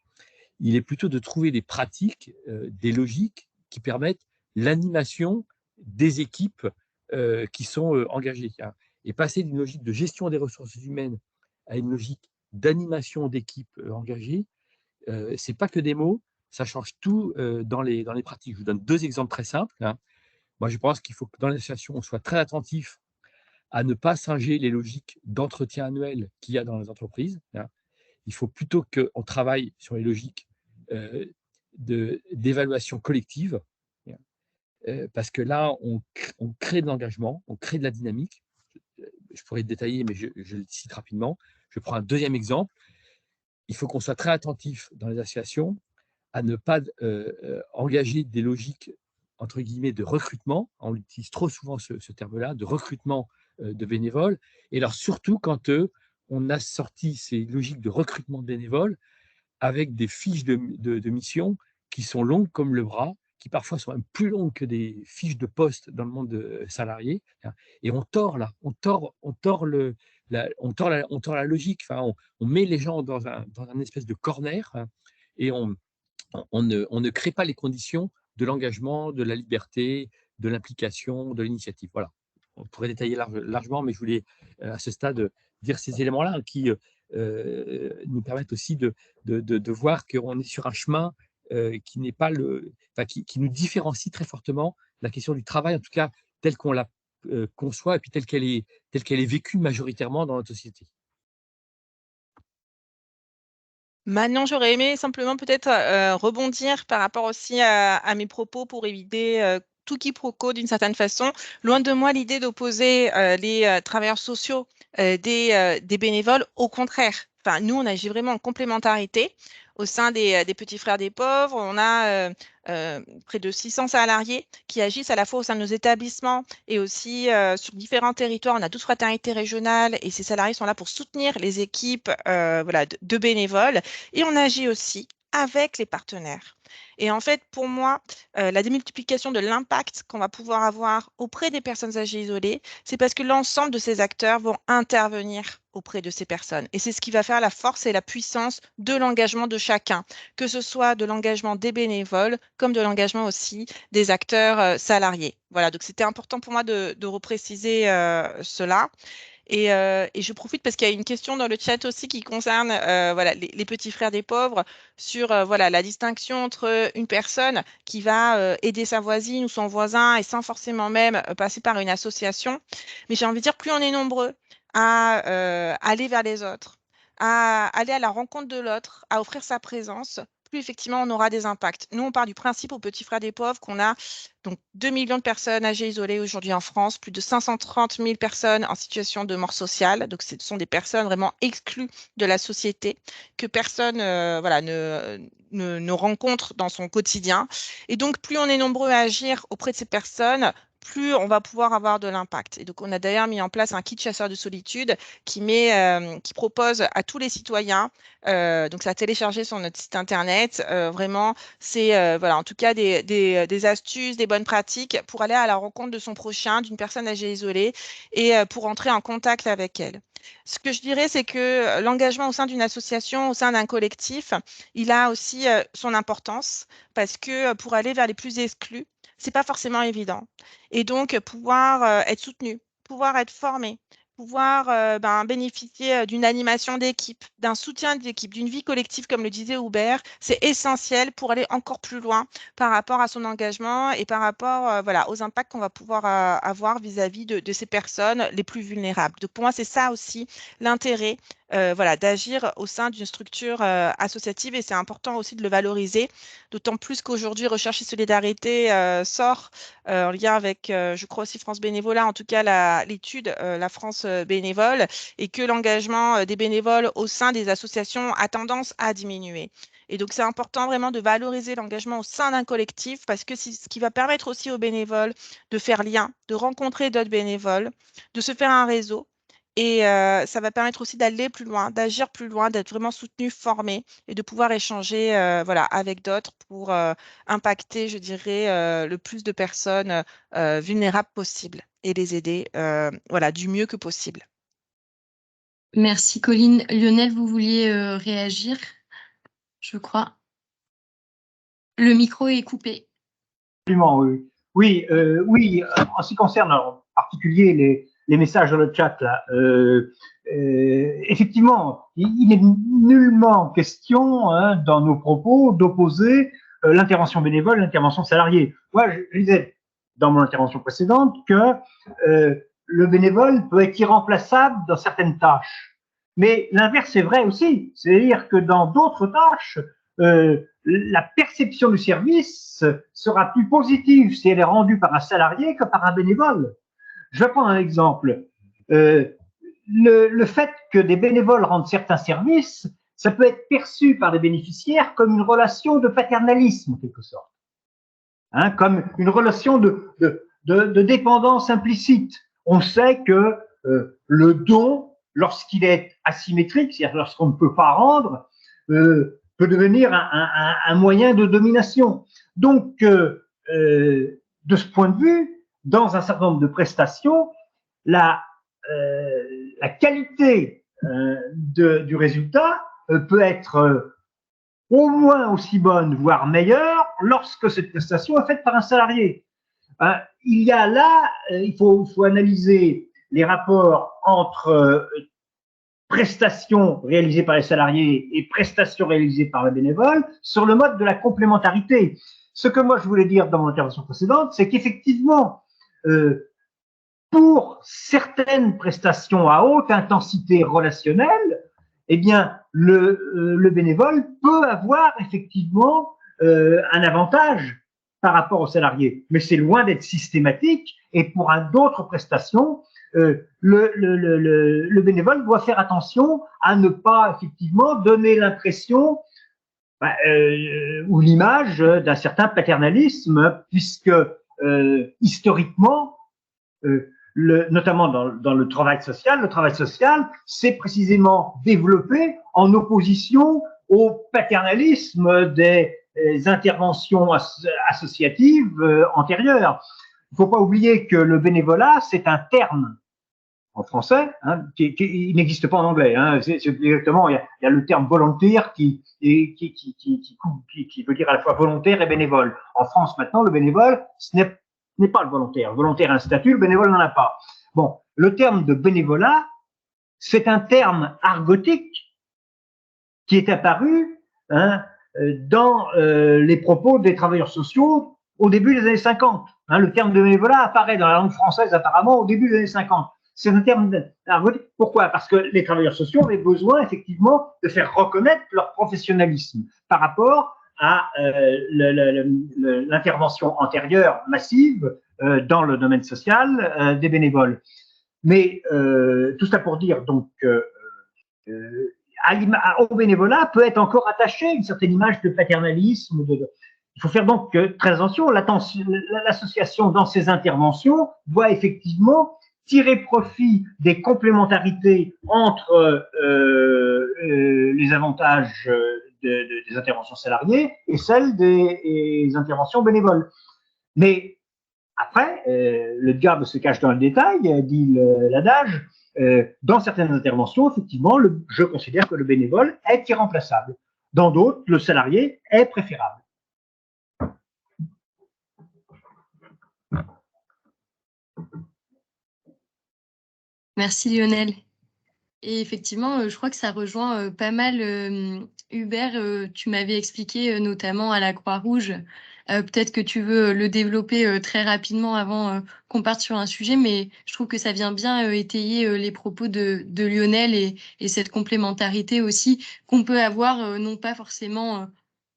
il est plutôt de trouver des pratiques, des logiques qui permettent l'animation des équipes qui sont engagées. Hein. Et passer d'une logique de gestion des ressources humaines à une logique d'animation d'équipes engagées, ce n'est pas que des mots, ça change tout dans les pratiques. Je vous donne deux exemples très simples. Hein. Moi, je pense qu'il faut que dans l'association, on soit très attentif à ne pas singer les logiques d'entretien annuel qu'il y a dans les entreprises. Hein. Il faut plutôt qu'on travaille sur les logiques d'évaluation collective, parce que là, on crée de l'engagement, on crée de la dynamique. Je pourrais détailler, mais je le cite rapidement. Je prends un deuxième exemple. Il faut qu'on soit très attentif dans les associations à ne pas engager des logiques, entre guillemets, de recrutement. On utilise trop souvent ce terme-là, de recrutement de bénévoles. Et alors, surtout quand on a sorti ces logiques de recrutement de bénévoles avec des fiches de mission qui sont longues comme le bras, qui parfois sont même plus longues que des fiches de poste dans le monde salarié. Et on tord là, on tord la logique. Enfin, on met les gens dans un espèce de corner, hein, et on ne crée pas les conditions de l'engagement, de la liberté, de l'implication, de l'initiative. Voilà. On pourrait détailler largement, mais je voulais à ce stade dire ces éléments-là qui nous permettent aussi de voir qu'on est sur un chemin qui n'est pas qui nous différencie très fortement la question du travail, en tout cas telle qu'on la conçoit et puis telle qu'elle est vécue majoritairement dans notre société.
Manon, j'aurais aimé simplement peut-être rebondir par rapport aussi à mes propos pour éviter tout quiproquo d'une certaine façon. Loin de moi l'idée d'opposer les travailleurs sociaux des bénévoles. Au contraire, enfin, nous, on agit vraiment en complémentarité. au sein des Petits Frères des Pauvres. On a près de 600 salariés qui agissent à la fois au sein de nos établissements et aussi sur différents territoires. On a 12 fraternités régionales et ces salariés sont là pour soutenir les équipes voilà, de bénévoles. Et on agit aussi avec les partenaires. Et en fait, pour moi, la démultiplication de l'impact qu'on va pouvoir avoir auprès des personnes âgées isolées, c'est parce que l'ensemble de ces acteurs vont intervenir auprès de ces personnes. Et c'est ce qui va faire la force et la puissance de l'engagement de chacun, que ce soit de l'engagement des bénévoles, comme de l'engagement aussi des acteurs salariés. Voilà, donc c'était important pour moi de repréciser cela. Et je profite parce qu'il y a une question dans le chat aussi qui concerne voilà, les petits frères des pauvres sur voilà, la distinction entre une personne qui va aider sa voisine ou son voisin et sans forcément même passer par une association. Mais j'ai envie de dire, plus on est nombreux à aller vers les autres, à aller à la rencontre de l'autre, à offrir sa présence, plus effectivement on aura des impacts. Nous, on part du principe aux petits frères des pauvres qu'on a donc 2 millions de personnes âgées isolées aujourd'hui en France, plus de 530 000 personnes en situation de mort sociale. Donc, ce sont des personnes vraiment exclues de la société que personne voilà, ne rencontre dans son quotidien. Et donc, plus on est nombreux à agir auprès de ces personnes, plus on va pouvoir avoir de l'impact. Et donc, on a d'ailleurs mis en place un kit chasseur de solitude qui propose à tous les citoyens, donc ça a téléchargé sur notre site internet, vraiment, c'est voilà, en tout cas des astuces, des bonnes pratiques pour aller à la rencontre de son prochain, d'une personne âgée isolée et pour entrer en contact avec elle. Ce que je dirais, c'est que l'engagement au sein d'une association, au sein d'un collectif, il a aussi son importance parce que pour aller vers les plus exclus, c'est pas forcément évident. Et donc, pouvoir être soutenu, pouvoir être formé, pouvoir bénéficier d'une animation d'équipe, d'un soutien d'équipe, d'une vie collective, comme le disait Hubert, c'est essentiel pour aller encore plus loin par rapport à son engagement et par rapport voilà, aux impacts qu'on va pouvoir avoir vis-à-vis de ces personnes les plus vulnérables. Donc pour moi, c'est ça aussi l'intérêt voilà, d'agir au sein d'une structure associative et c'est important aussi de le valoriser, d'autant plus qu'aujourd'hui, Recherche et Solidarité sort en lien avec, je crois aussi France Bénévolat, en tout cas l'étude La France bénévole, et que l'engagement des bénévoles au sein des associations a tendance à diminuer. Et donc, c'est important vraiment de valoriser l'engagement au sein d'un collectif parce que c'est ce qui va permettre aussi aux bénévoles de faire lien, de rencontrer d'autres bénévoles, de se faire un réseau. Et ça va permettre aussi d'aller plus loin, d'agir plus loin, d'être vraiment soutenu, formé et de pouvoir échanger voilà, avec d'autres pour impacter, je dirais, le plus de personnes vulnérables possible et les aider voilà, du mieux que possible.
Merci Colline. Lionel, vous vouliez réagir, je crois. Le micro est coupé.
Absolument, oui. Oui, oui, en ce qui concerne en particulier les messages dans le chat, là, effectivement, il n'est nullement question dans nos propos d'opposer l'intervention bénévole et l'intervention salariée. Moi, je disais dans mon intervention précédente que le bénévole peut être irremplaçable dans certaines tâches. Mais l'inverse est vrai aussi, c'est-à-dire que dans d'autres tâches, la perception du service sera plus positive si elle est rendue par un salarié que par un bénévole. Je vais prendre un exemple. Le fait que des bénévoles rendent certains services, ça peut être perçu par les bénéficiaires comme une relation de paternalisme, en quelque sorte. Comme une relation de dépendance implicite. On sait que le don, lorsqu'il est asymétrique, c'est-à-dire lorsqu'on ne peut pas rendre, peut devenir un moyen de domination. Donc, de ce point de vue, dans un certain nombre de prestations, la qualité du résultat peut être au moins aussi bonne, voire meilleure, lorsque cette prestation est faite par un salarié. Il y a là, il faut analyser les rapports entre prestations réalisées par les salariés et prestations réalisées par les bénévoles sur le mode de la complémentarité. Ce que moi je voulais dire dans mon intervention précédente, c'est qu'effectivement, pour certaines prestations à haute intensité relationnelle, eh bien, le bénévole peut avoir effectivement un avantage par rapport aux salariés, mais c'est loin d'être systématique. Et pour d'autres prestations, le bénévole doit faire attention à ne pas effectivement donner l'impression ou l'image d'un certain paternalisme, puisque historiquement, notamment dans le travail social s'est précisément développé en opposition au paternalisme des interventions associatives antérieures. Il ne faut pas oublier que le bénévolat, c'est un terme en français, hein, qui n'existe pas en anglais. Hein. C'est exactement, il y a le terme volontaire qui veut dire à la fois volontaire et bénévole. En France, maintenant, le bénévole, ce n'est pas le volontaire. Le volontaire a un statut, le bénévole n'en a pas. Bon, le terme de bénévolat, c'est un terme argotique qui est apparu dans les propos des travailleurs sociaux au début des années 50. Hein, le terme de bénévolat apparaît dans la langue française apparemment au début des années 50. C'est un terme argotique. Pourquoi? Parce que les travailleurs sociaux avaient besoin effectivement de faire reconnaître leur professionnalisme par rapport à l'intervention antérieure massive dans le domaine social des bénévoles. Mais tout ça pour dire donc au bénévolat peut être encore attachée une certaine image de paternalisme. Il faut faire donc très attention. L'association dans ses interventions doit effectivement tirer profit des complémentarités entre les avantages des interventions salariées et celles des interventions bénévoles. Mais après, le diable se cache dans le détail, dit l'adage. Dans certaines interventions, effectivement, je considère que le bénévole est irremplaçable. Dans d'autres, le salarié est préférable.
Merci Lionel. Et effectivement, je crois que ça rejoint pas mal Hubert. Tu m'avais expliqué notamment à la Croix-Rouge. Peut-être que tu veux le développer très rapidement avant qu'on parte sur un sujet, mais je trouve que ça vient bien étayer les propos de Lionel et cette complémentarité aussi qu'on peut avoir, non pas forcément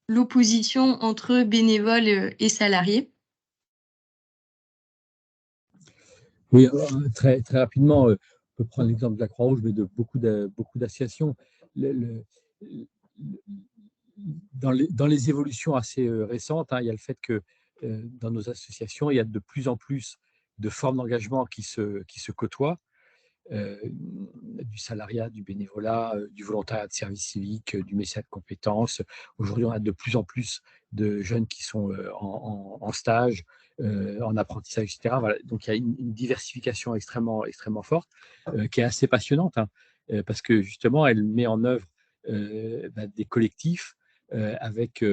l'opposition entre bénévoles et salariés.
Oui, très, très rapidement, on peut prendre l'exemple de la Croix-Rouge, mais de beaucoup d'associations. Dans les évolutions assez récentes, il y a le fait que dans nos associations, il y a de plus en plus de formes d'engagement qui se côtoient, du salariat, du bénévolat, du volontariat de service civique, du mécénat de compétences. Aujourd'hui, on a de plus en plus de jeunes qui sont en stage, en apprentissage, etc. Voilà. Donc, il y a une diversification extrêmement forte qui est assez passionnante, parce que justement, elle met en œuvre des collectifs avec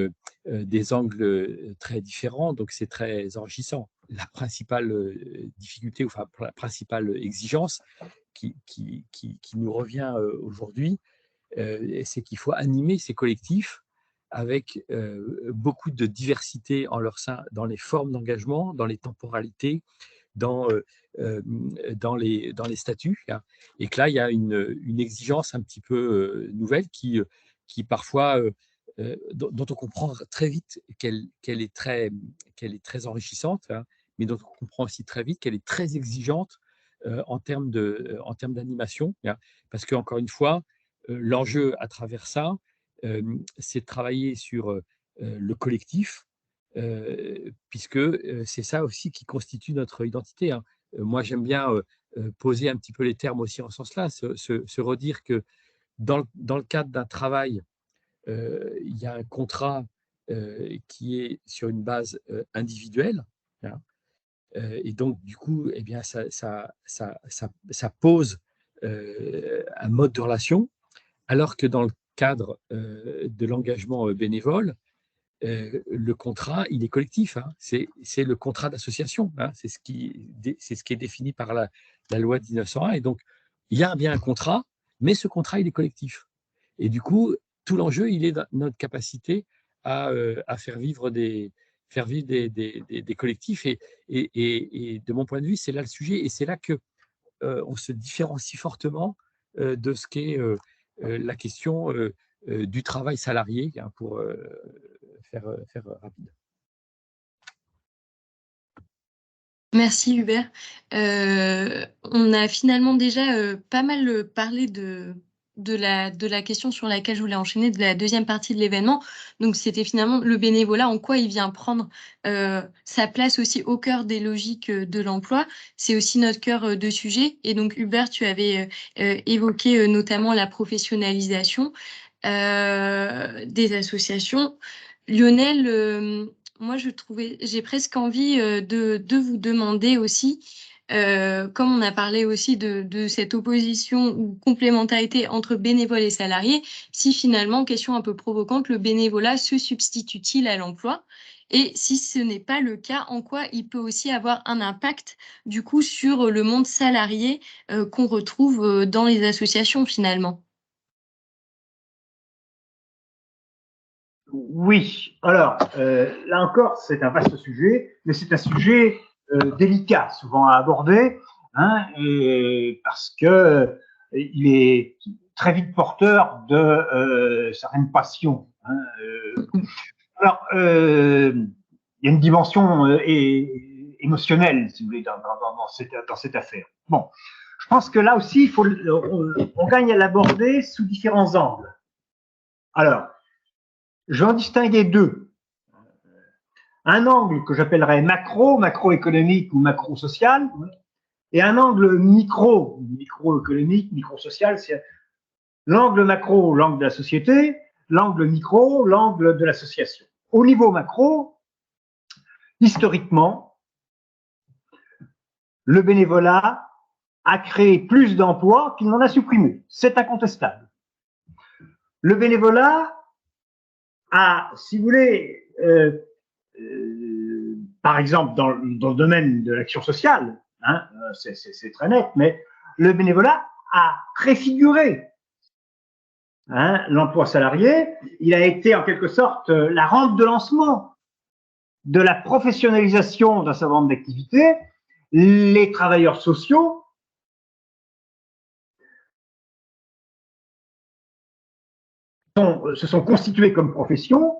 des angles très différents, donc c'est très enrichissant. La principale difficulté, enfin la principale exigence qui nous revient aujourd'hui, c'est qu'il faut animer ces collectifs avec beaucoup de diversité en leur sein, dans les formes d'engagement, dans les temporalités, dans les statuts, et que là, il y a une exigence un petit peu nouvelle qui parfois, dont on comprend très vite qu'elle est très enrichissante, mais dont on comprend aussi très vite qu'elle est très exigeante en termes d'animation, parce qu'encore une fois, l'enjeu à travers ça, c'est de travailler sur le collectif, puisque c'est ça aussi qui constitue notre identité. Moi, j'aime bien poser un petit peu les termes aussi en ce sens-là, se redire que dans le cadre d'un travail, il y a un contrat qui est sur une base individuelle, et donc du coup, eh bien, ça pose un mode de relation, alors que dans le cadre de l'engagement bénévole, le contrat, il est collectif. C'est le contrat d'association. C'est ce qui est défini par la loi de 1901. Et donc, il y a bien un contrat, mais ce contrat, il est collectif. Et du coup, tout l'enjeu, il est dans notre capacité à faire vivre des collectifs. Et de mon point de vue, c'est là le sujet. Et c'est là qu'on se différencie fortement de ce qu'est la question du travail salarié, pour faire rapide.
Merci Hubert. On a finalement déjà pas mal parlé de de la question sur laquelle je voulais enchaîner, de la deuxième partie de l'événement. Donc, c'était finalement le bénévolat, en quoi il vient prendre sa place aussi au cœur des logiques de l'emploi. C'est aussi notre cœur de sujet. Et donc, Hubert, tu avais évoqué notamment la professionnalisation des associations. Lionel, moi, j'ai presque envie de vous demander aussi, comme on a parlé aussi de cette opposition ou complémentarité entre bénévoles et salariés, si finalement, question un peu provocante, le bénévolat se substitue-t-il à l'emploi? Et si ce n'est pas le cas, en quoi il peut aussi avoir un impact du coup sur le monde salarié qu'on retrouve dans les associations finalement?
Oui, alors là encore, c'est un vaste sujet, mais c'est un sujet délicat, souvent à aborder, hein, parce que il est très vite porteur de certaines passions. Hein, alors, il y a une dimension émotionnelle, si vous voulez, dans cette affaire. Bon, je pense que là aussi, on gagne à l'aborder sous différents angles. Alors, je vais en distinguer deux. Un angle que j'appellerais macroéconomique ou macro-social, et un angle microéconomique, micro-social. C'est l'angle macro, l'angle de la société, l'angle micro, l'angle de l'association. Au niveau macro, historiquement, le bénévolat a créé plus d'emplois qu'il n'en a supprimé. C'est incontestable. Le bénévolat a, si vous voulez, par exemple, dans le domaine de l'action sociale, hein, c'est très net, mais le bénévolat a préfiguré l'emploi salarié. Il a été en quelque sorte la rampe de lancement de la professionnalisation d'un certain nombre d'activités. Les travailleurs sociaux se sont constitués comme profession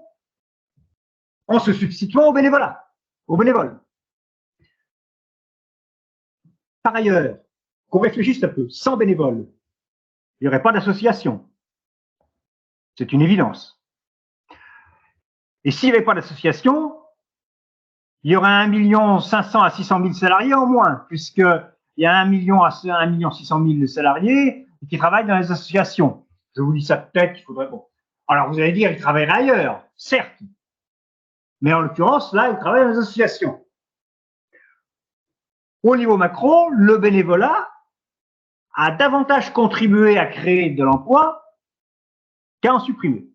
en se substituant au bénévolat, aux bénévoles. Par ailleurs, qu'on réfléchisse un peu, sans bénévoles, il n'y aurait pas d'association. C'est une évidence. Et s'il n'y avait pas d'association, il y aurait 1 500 000 à 600 000 salariés en moins, puisqu'il y a 1 600 000 salariés qui travaillent dans les associations. Je vous dis ça de tête, il faudrait... Bon. Alors vous allez dire, ils travailleraient ailleurs, certes. Mais en l'occurrence, là, ils travaillent dans les associations. Au niveau macro, le bénévolat a davantage contribué à créer de l'emploi qu'à en supprimer.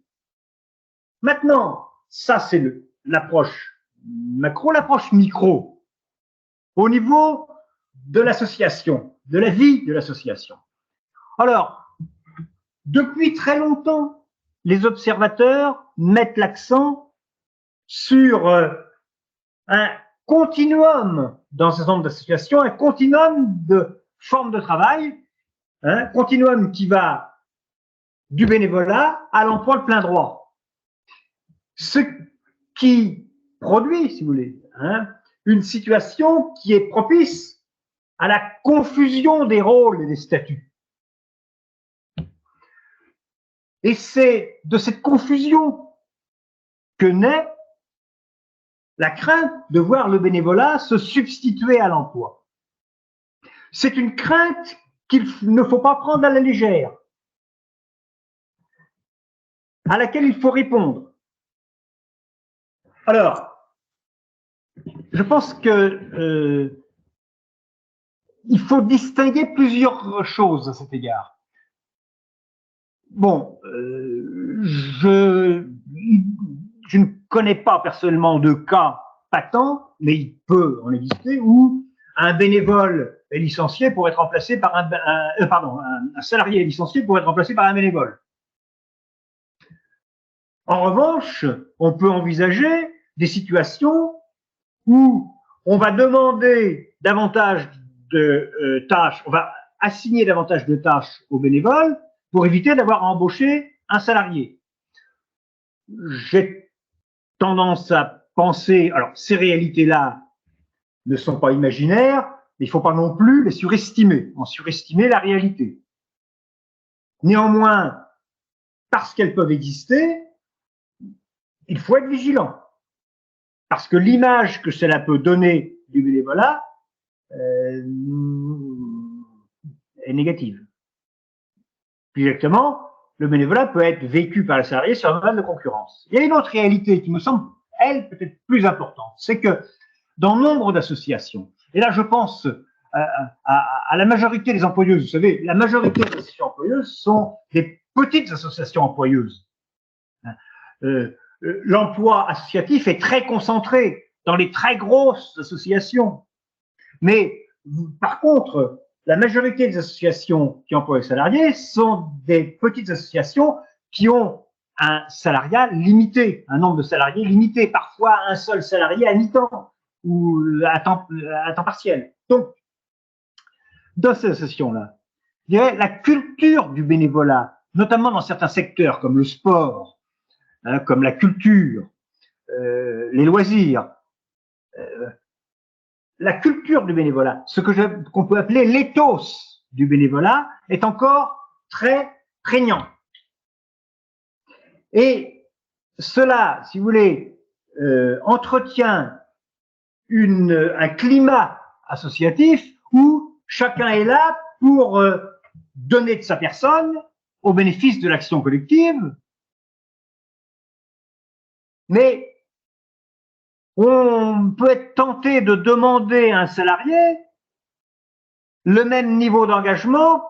Maintenant, ça c'est l'approche macro, l'approche micro, au niveau de l'association, de la vie de l'association. Alors, depuis très longtemps, les observateurs mettent l'accent sur un continuum dans ce nombre d'associations, un continuum de formes de travail, un continuum qui va du bénévolat à l'emploi de plein droit. Ce qui produit, si vous voulez, une situation qui est propice à la confusion des rôles et des statuts. Et c'est de cette confusion que naît la crainte de voir le bénévolat se substituer à l'emploi. C'est une crainte qu'il ne faut pas prendre à la légère, à laquelle il faut répondre. Alors, je pense que il faut distinguer plusieurs choses à cet égard. Bon, je ne connais pas personnellement de cas patents, mais il peut en exister, où un bénévole est licencié pour être remplacé par un salarié est licencié pour être remplacé par un bénévole. En revanche, on peut envisager des situations où on va demander davantage de tâches, on va assigner davantage de tâches aux bénévoles pour éviter d'avoir à embaucher un salarié. J'ai tendance à penser, alors ces réalités-là ne sont pas imaginaires, mais il ne faut pas non plus les surestimer, en surestimer la réalité. Néanmoins, parce qu'elles peuvent exister, il faut être vigilant. Parce que l'image que cela peut donner du bénévolat est négative. Plus exactement, le bénévolat peut être vécu par les salariés sur un mode de concurrence. Il y a une autre réalité qui me semble, elle, peut-être plus importante. C'est que dans nombre d'associations, et là je pense à la majorité des employeuses, vous savez, la majorité des associations employeuses sont des petites associations employeuses. L'emploi associatif est très concentré dans les très grosses associations. Mais par contre, la majorité des associations qui emploient les salariés sont des petites associations qui ont un salariat limité, un nombre de salariés limité, parfois un seul salarié à mi-temps ou à temps partiel. Donc, dans ces associations-là, je dirais la culture du bénévolat, notamment dans certains secteurs comme le sport, comme la culture, les loisirs, la culture du bénévolat, ce qu'on peut appeler l'éthos du bénévolat, est encore très prégnant. Et cela, si vous voulez, entretient un climat associatif où chacun est là pour donner de sa personne au bénéfice de l'action collective. Mais on peut être tenté de demander à un salarié le même niveau d'engagement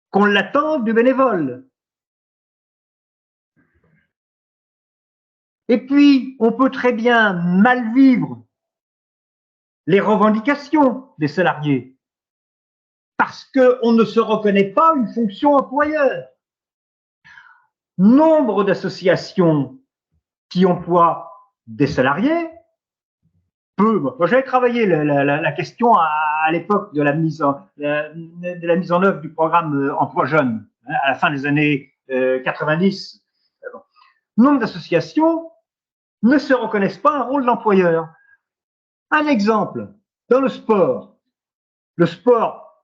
qu'on l'attend du bénévole. Et puis, on peut très bien mal vivre les revendications des salariés parce qu'on ne se reconnaît pas une fonction employeur. Nombre d'associations qui emploient des salariés moi, j'avais travaillé la question à l'époque de la mise en œuvre du programme Emploi Jeune, à la fin des années 90. Nombre d'associations ne se reconnaissent pas un rôle d'employeur. Un exemple, dans le sport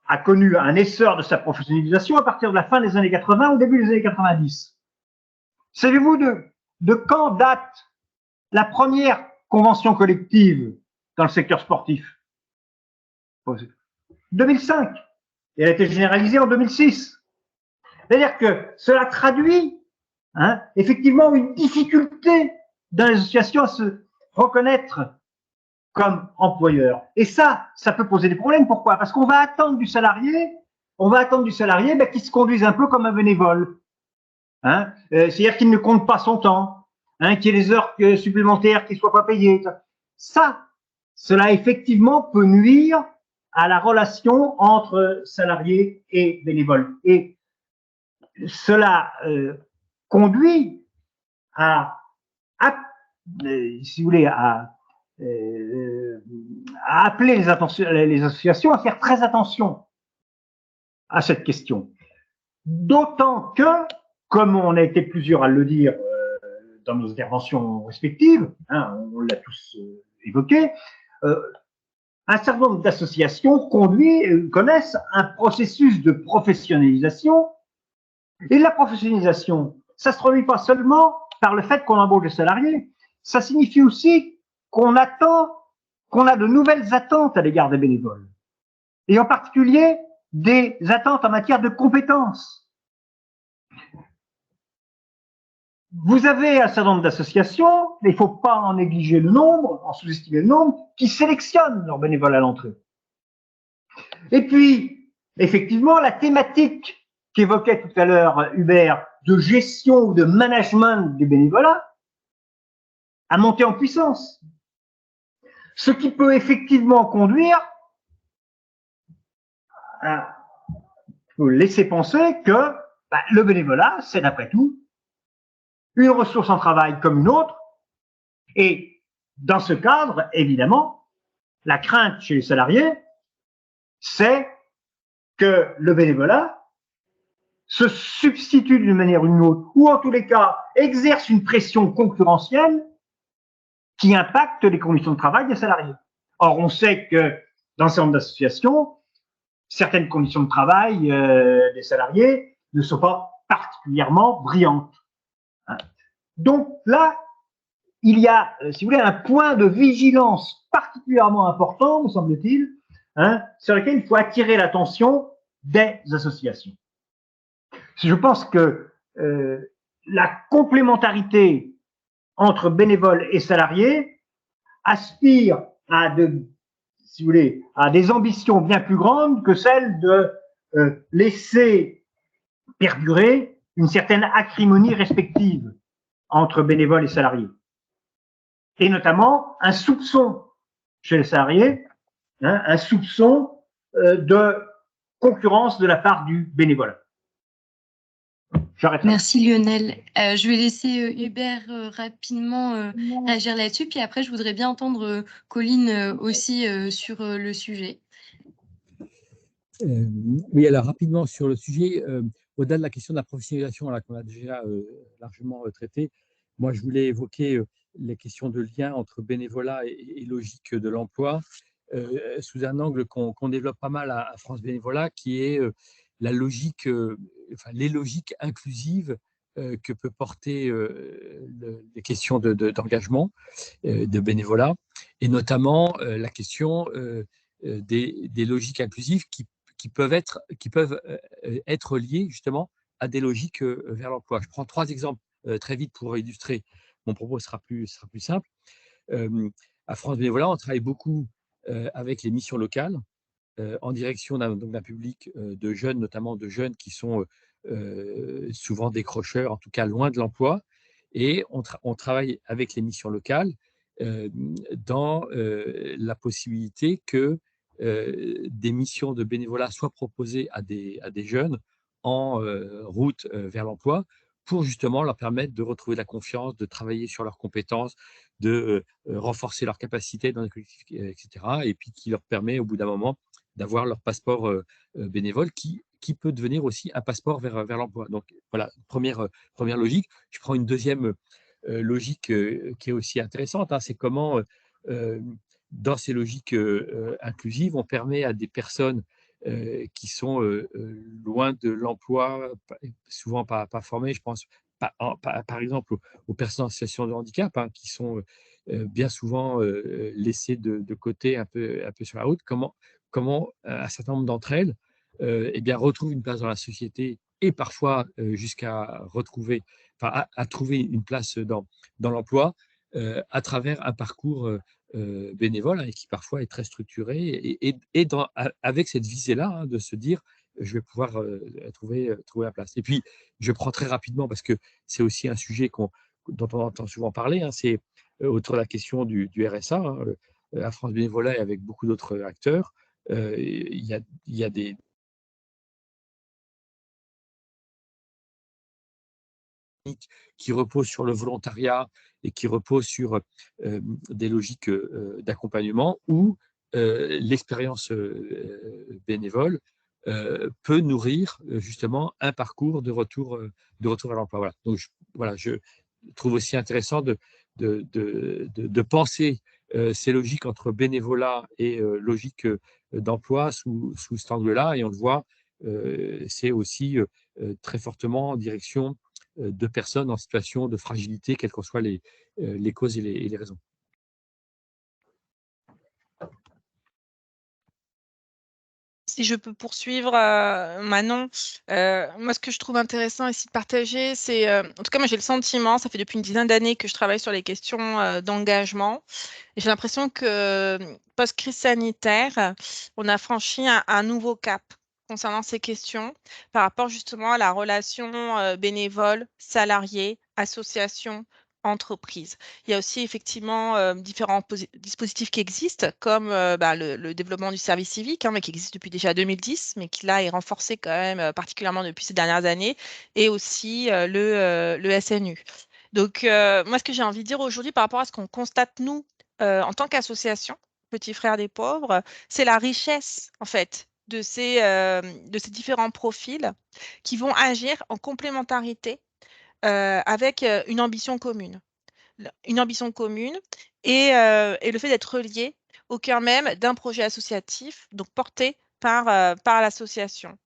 a connu un essor de sa professionnalisation à partir de la fin des années 80 au début des années 90. Savez-vous de quand date la première convention collective dans le secteur sportif? 2005. Et elle a été généralisée en 2006. C'est-à-dire que cela traduit effectivement une difficulté dans les associations à se reconnaître comme employeur. Et ça peut poser des problèmes. Pourquoi? Parce qu'on va attendre du salarié qu'il se conduise un peu comme un bénévole. C'est-à-dire qu'il ne compte pas son temps, qu'il y ait des heures supplémentaires qui ne soient pas payées. Cela effectivement peut nuire à la relation entre salariés et bénévoles. Et cela conduit si vous voulez, à appeler les associations à faire très attention à cette question. D'autant que, comme on a été plusieurs à le dire dans nos interventions respectives, on l'a tous évoqué, un certain nombre d'associations connaissent un processus de professionnalisation. Et la professionnalisation, ça ne se traduit pas seulement par le fait qu'on embauche des salariés, ça signifie aussi qu'on a de nouvelles attentes à l'égard des bénévoles. Et en particulier, des attentes en matière de compétences. Vous avez un certain nombre d'associations, mais il ne faut pas en négliger le nombre, en sous-estimer le nombre, qui sélectionnent leurs bénévoles à l'entrée. Et puis, effectivement, la thématique qu'évoquait tout à l'heure Hubert, de gestion ou de management du bénévolat, a monté en puissance. Ce qui peut effectivement conduire à laisser penser que le bénévolat, c'est d'après tout une ressource en travail comme une autre. Et dans ce cadre, évidemment, la crainte chez les salariés, c'est que le bénévolat se substitue d'une manière ou d'une autre, ou en tous les cas exerce une pression concurrentielle qui impacte les conditions de travail des salariés. Or, on sait que dans ce genre d'associations, certaines conditions de travail des salariés ne sont pas particulièrement brillantes. Donc là, il y a, si vous voulez, un point de vigilance particulièrement important, me semble-t-il, sur lequel il faut attirer l'attention des associations. Je pense que la complémentarité entre bénévoles et salariés aspire à si vous voulez, à des ambitions bien plus grandes que celles de laisser perdurer une certaine acrimonie respective entre bénévoles et salariés. Et notamment un soupçon chez les salariés, un soupçon de concurrence de la part du bénévolat.
Merci Lionel. Je vais laisser Hubert rapidement réagir là-dessus, puis après je voudrais bien entendre Colline aussi sur le sujet.
Oui, alors rapidement sur le sujet, au-delà de la question de la professionnalisation qu'on a déjà largement traitée, moi je voulais évoquer les questions de lien entre bénévolat et logique de l'emploi sous un angle qu'on développe pas mal à France Bénévolat, qui est la logique, les logiques inclusives que peut porter les questions d'engagement, de bénévolat, et notamment la question des logiques inclusives qui peuvent être liées justement à des logiques vers l'emploi. Je prends 3 exemples très vite pour illustrer. Mon propos sera plus simple. À France Bénévolat, on travaille beaucoup avec les missions locales en direction d'un public de jeunes, notamment de jeunes qui sont souvent décrocheurs, en tout cas loin de l'emploi. Et on travaille avec les missions locales dans la possibilité que des missions de bénévolat soient proposées à des jeunes en route vers l'emploi pour justement leur permettre de retrouver la confiance, de travailler sur leurs compétences, de renforcer leurs capacités dans les collectifs, etc. Et puis qui leur permet au bout d'un moment d'avoir leur passeport bénévole qui peut devenir aussi un passeport vers l'emploi. Donc voilà, première logique. Je prends une deuxième logique qui est aussi intéressante, c'est comment dans ces logiques inclusives, on permet à des personnes qui sont loin de l'emploi, souvent pas formées, je pense par exemple aux personnes en situation de handicap, qui sont bien souvent laissées de côté un peu sur la route, comment un certain nombre d'entre elles retrouvent une place dans la société et parfois jusqu'à retrouver, à trouver une place dans l'emploi à travers un parcours bénévole et qui parfois est très structuré et avec cette visée-là de se dire je vais pouvoir trouver la place. Et puis, je prends très rapidement parce que c'est aussi un sujet dont on entend souvent parler, c'est autour de la question du RSA, à France Bénévolat et avec beaucoup d'autres acteurs. Il y a des qui reposent sur le volontariat et qui reposent sur des logiques d'accompagnement où l'expérience bénévole peut nourrir justement un parcours de retour à l'emploi. Voilà. Donc, je trouve aussi intéressant de penser ces logiques entre bénévolat et logique d'emploi sous cet angle-là. Et on le voit, c'est aussi très fortement en direction de personnes en situation de fragilité, quelles que soient les causes et les raisons.
Si je peux poursuivre, Manon, moi, ce que je trouve intéressant ici de partager, c'est, en tout cas, moi, j'ai le sentiment, ça fait depuis une dizaine d'années que je travaille sur les questions d'engagement. Et j'ai l'impression que post-crise sanitaire, on a franchi un nouveau cap concernant ces questions par rapport justement à la relation bénévole, salarié, association, entreprise. Il y a aussi effectivement différents dispositifs qui existent, comme le développement du service civique, mais qui existe depuis déjà 2010, mais qui là est renforcé quand même particulièrement depuis ces dernières années, et aussi le SNU. Donc, moi, ce que j'ai envie de dire aujourd'hui par rapport à ce qu'on constate, nous, en tant qu'association, Petits Frères des Pauvres, c'est la richesse, en fait, de ces différents profils qui vont agir en complémentarité avec une ambition commune. Une ambition commune et le fait d'être relié au cœur même d'un projet associatif, donc porté par l'association.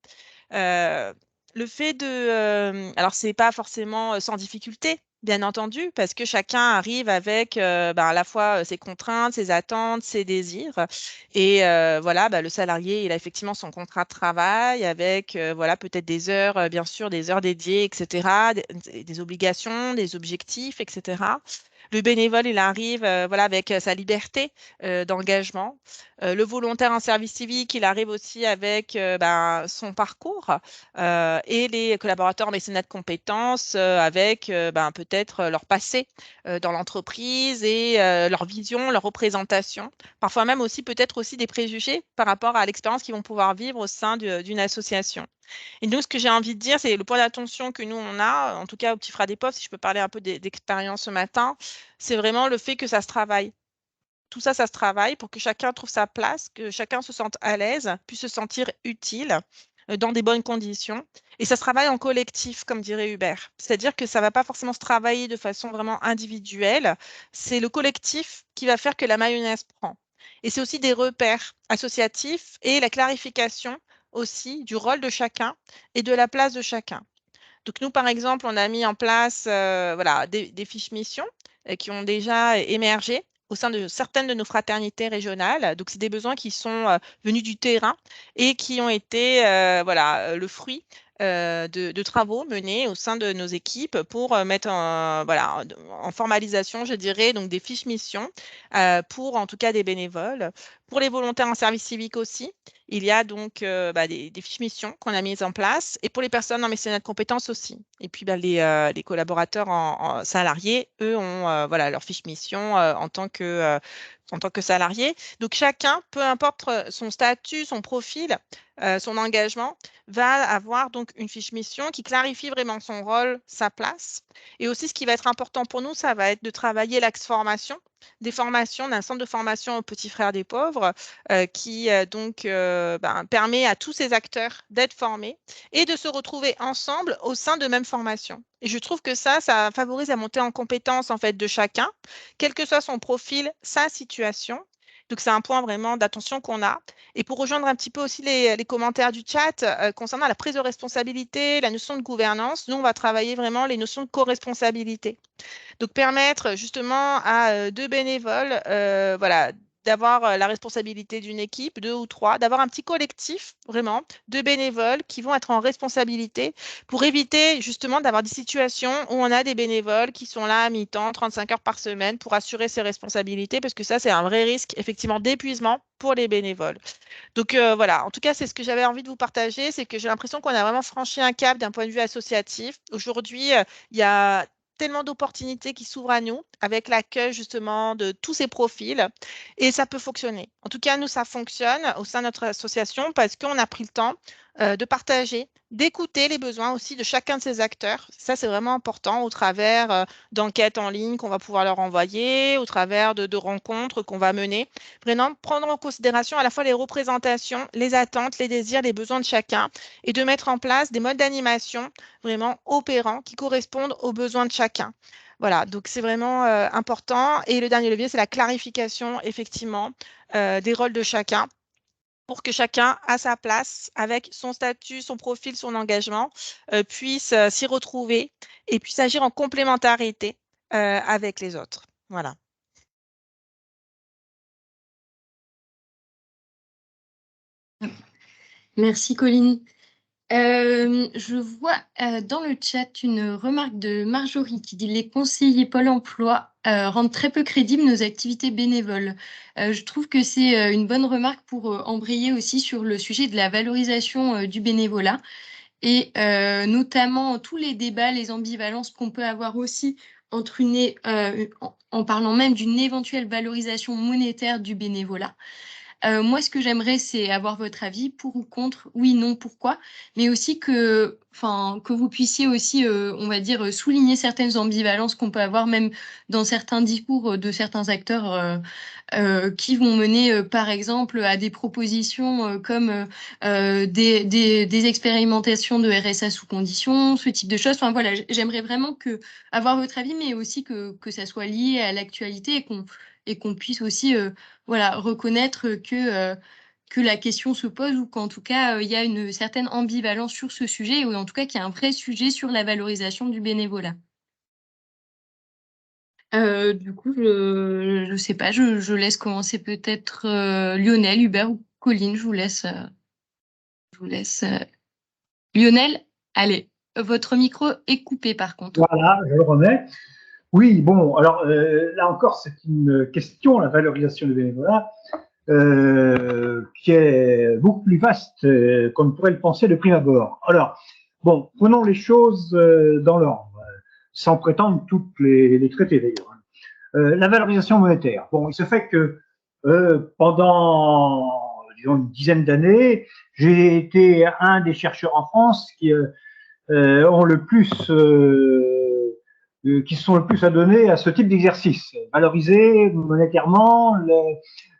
Le fait de... alors, ce n'est pas forcément sans difficulté, bien entendu, parce que chacun arrive avec à la fois ses contraintes, ses attentes, ses désirs. Et voilà, le salarié, il a effectivement son contrat de travail avec voilà, peut-être des heures, bien sûr, des heures dédiées, etc., des obligations, des objectifs, etc. Le bénévole, il arrive voilà, avec sa liberté d'engagement. Le volontaire en service civique, il arrive aussi avec son parcours et les collaborateurs en mécénat de compétences avec peut-être leur passé dans l'entreprise et leur vision, leur représentation. Parfois même aussi peut-être aussi des préjugés par rapport à l'expérience qu'ils vont pouvoir vivre au sein d'une association. Et nous, ce que j'ai envie de dire, c'est le point d'attention que nous, on a, en tout cas au Petit Frère des Pauvres, si je peux parler un peu d'expérience ce matin, c'est vraiment le fait que ça se travaille. Tout ça, ça se travaille pour que chacun trouve sa place, que chacun se sente à l'aise, puisse se sentir utile dans des bonnes conditions. Et ça se travaille en collectif, comme dirait Hubert. C'est-à-dire que ça ne va pas forcément se travailler de façon vraiment individuelle. C'est le collectif qui va faire que la mayonnaise prend. Et c'est aussi des repères associatifs et la clarification aussi du rôle de chacun et de la place de chacun. Donc nous, par exemple, on a mis en place voilà, des fiches missions qui ont déjà émergé au sein de certaines de nos fraternités régionales. Donc, c'est des besoins qui sont venus du terrain et qui ont été voilà, le fruit de travaux menés au sein de nos équipes pour mettre voilà, en formalisation, je dirais, donc des fiches missions pour en tout cas des bénévoles. Pour les volontaires en service civique aussi, il y a donc des fiches missions qu'on a mises en place et pour les personnes en mécénat de compétences aussi. Et puis les collaborateurs en salariés, eux, ont voilà, leur fiche mission en tant que salarié. Donc chacun, peu importe son statut, son profil, son engagement, va avoir donc une fiche mission qui clarifie vraiment son rôle, sa place. Et aussi, ce qui va être important pour nous, ça va être de travailler l'axe formation, des formations d'un centre de formation aux Petits Frères des Pauvres qui permet à tous ces acteurs d'être formés et de se retrouver ensemble au sein de mêmes formations. Et je trouve que ça favorise la montée en compétence en fait de chacun, quel que soit son profil, sa situation. Donc, c'est un point vraiment d'attention qu'on a. Et pour rejoindre un petit peu aussi les commentaires du chat concernant la prise de responsabilité, la notion de gouvernance, nous, on va travailler vraiment les notions de co-responsabilité. Donc, permettre justement à deux bénévoles voilà, d'avoir la responsabilité d'une équipe, 2 ou 3, d'avoir un petit collectif, vraiment, de bénévoles qui vont être en responsabilité pour éviter justement d'avoir des situations où on a des bénévoles qui sont là à mi-temps, 35 heures par semaine pour assurer ces responsabilités, parce que ça, c'est un vrai risque, effectivement, d'épuisement pour les bénévoles. Donc voilà, en tout cas, c'est ce que j'avais envie de vous partager, c'est que j'ai l'impression qu'on a vraiment franchi un cap d'un point de vue associatif. Aujourd'hui, il y a tellement d'opportunités qui s'ouvrent à nous avec l'accueil justement de tous ces profils et ça peut fonctionner. En tout cas, nous, ça fonctionne au sein de notre association parce qu'on a pris le temps de partager, d'écouter les besoins aussi de chacun de ces acteurs. Ça, c'est vraiment important au travers d'enquêtes en ligne qu'on va pouvoir leur envoyer, au travers de rencontres qu'on va mener. Vraiment prendre en considération à la fois les représentations, les attentes, les désirs, les besoins de chacun et de mettre en place des modes d'animation vraiment opérants qui correspondent aux besoins de chacun. Voilà, donc c'est vraiment important. Et le dernier levier, c'est la clarification, effectivement, des rôles de chacun pour que chacun, à sa place, avec son statut, son profil, son engagement, puisse s'y retrouver et puisse agir en complémentarité avec les autres. Voilà.
Merci Colline. Je vois dans le chat une remarque de Marjorie qui dit « Les conseillers Pôle emploi rendent très peu crédibles nos activités bénévoles ». Je trouve que c'est une bonne remarque pour embrayer aussi sur le sujet de la valorisation du bénévolat et notamment tous les débats, les ambivalences qu'on peut avoir aussi entre en parlant même d'une éventuelle valorisation monétaire du bénévolat. Moi, ce que j'aimerais, c'est avoir votre avis, pour ou contre, oui, non, pourquoi, mais aussi que vous puissiez aussi, on va dire, souligner certaines ambivalences qu'on peut avoir même dans certains discours de certains acteurs qui vont mener, par exemple, à des propositions comme des expérimentations de RSA sous condition, ce type de choses. Enfin, voilà, j'aimerais vraiment avoir votre avis, mais aussi que ça soit lié à l'actualité et qu'on puisse aussi voilà, reconnaître que la question se pose ou qu'en tout cas, il y a une certaine ambivalence sur ce sujet ou en tout cas qu'il y a un vrai sujet sur la valorisation du bénévolat. Du coup, je ne sais pas, je laisse commencer peut-être Lionel, Hubert ou Colline, je vous laisse. Lionel, allez, votre micro est coupé par contre.
Voilà, je le remets. Oui, bon, alors là encore, c'est une question, la valorisation du bénévolat, qui est beaucoup plus vaste qu'on ne pourrait le penser de prime abord. Alors, bon, prenons les choses dans l'ordre, sans prétendre toutes les traiter d'ailleurs. La valorisation monétaire. Bon, il se fait que pendant, disons, une dizaine d'années, j'ai été un des chercheurs en France qui ont le plus, qui sont le plus adonnés à ce type d'exercice, valoriser monétairement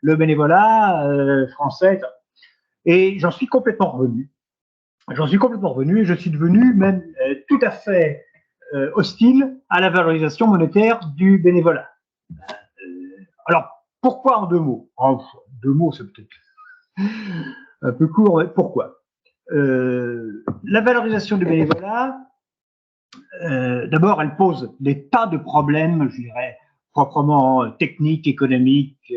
le bénévolat français. Et j'en suis complètement revenu. J'en suis complètement revenu et je suis devenu même tout à fait hostile à la valorisation monétaire du bénévolat. Alors, pourquoi en deux mots? En deux mots, c'est peut-être un peu court, mais pourquoi? La valorisation du bénévolat, d'abord, elle pose des tas de problèmes, je dirais, proprement techniques, économiques,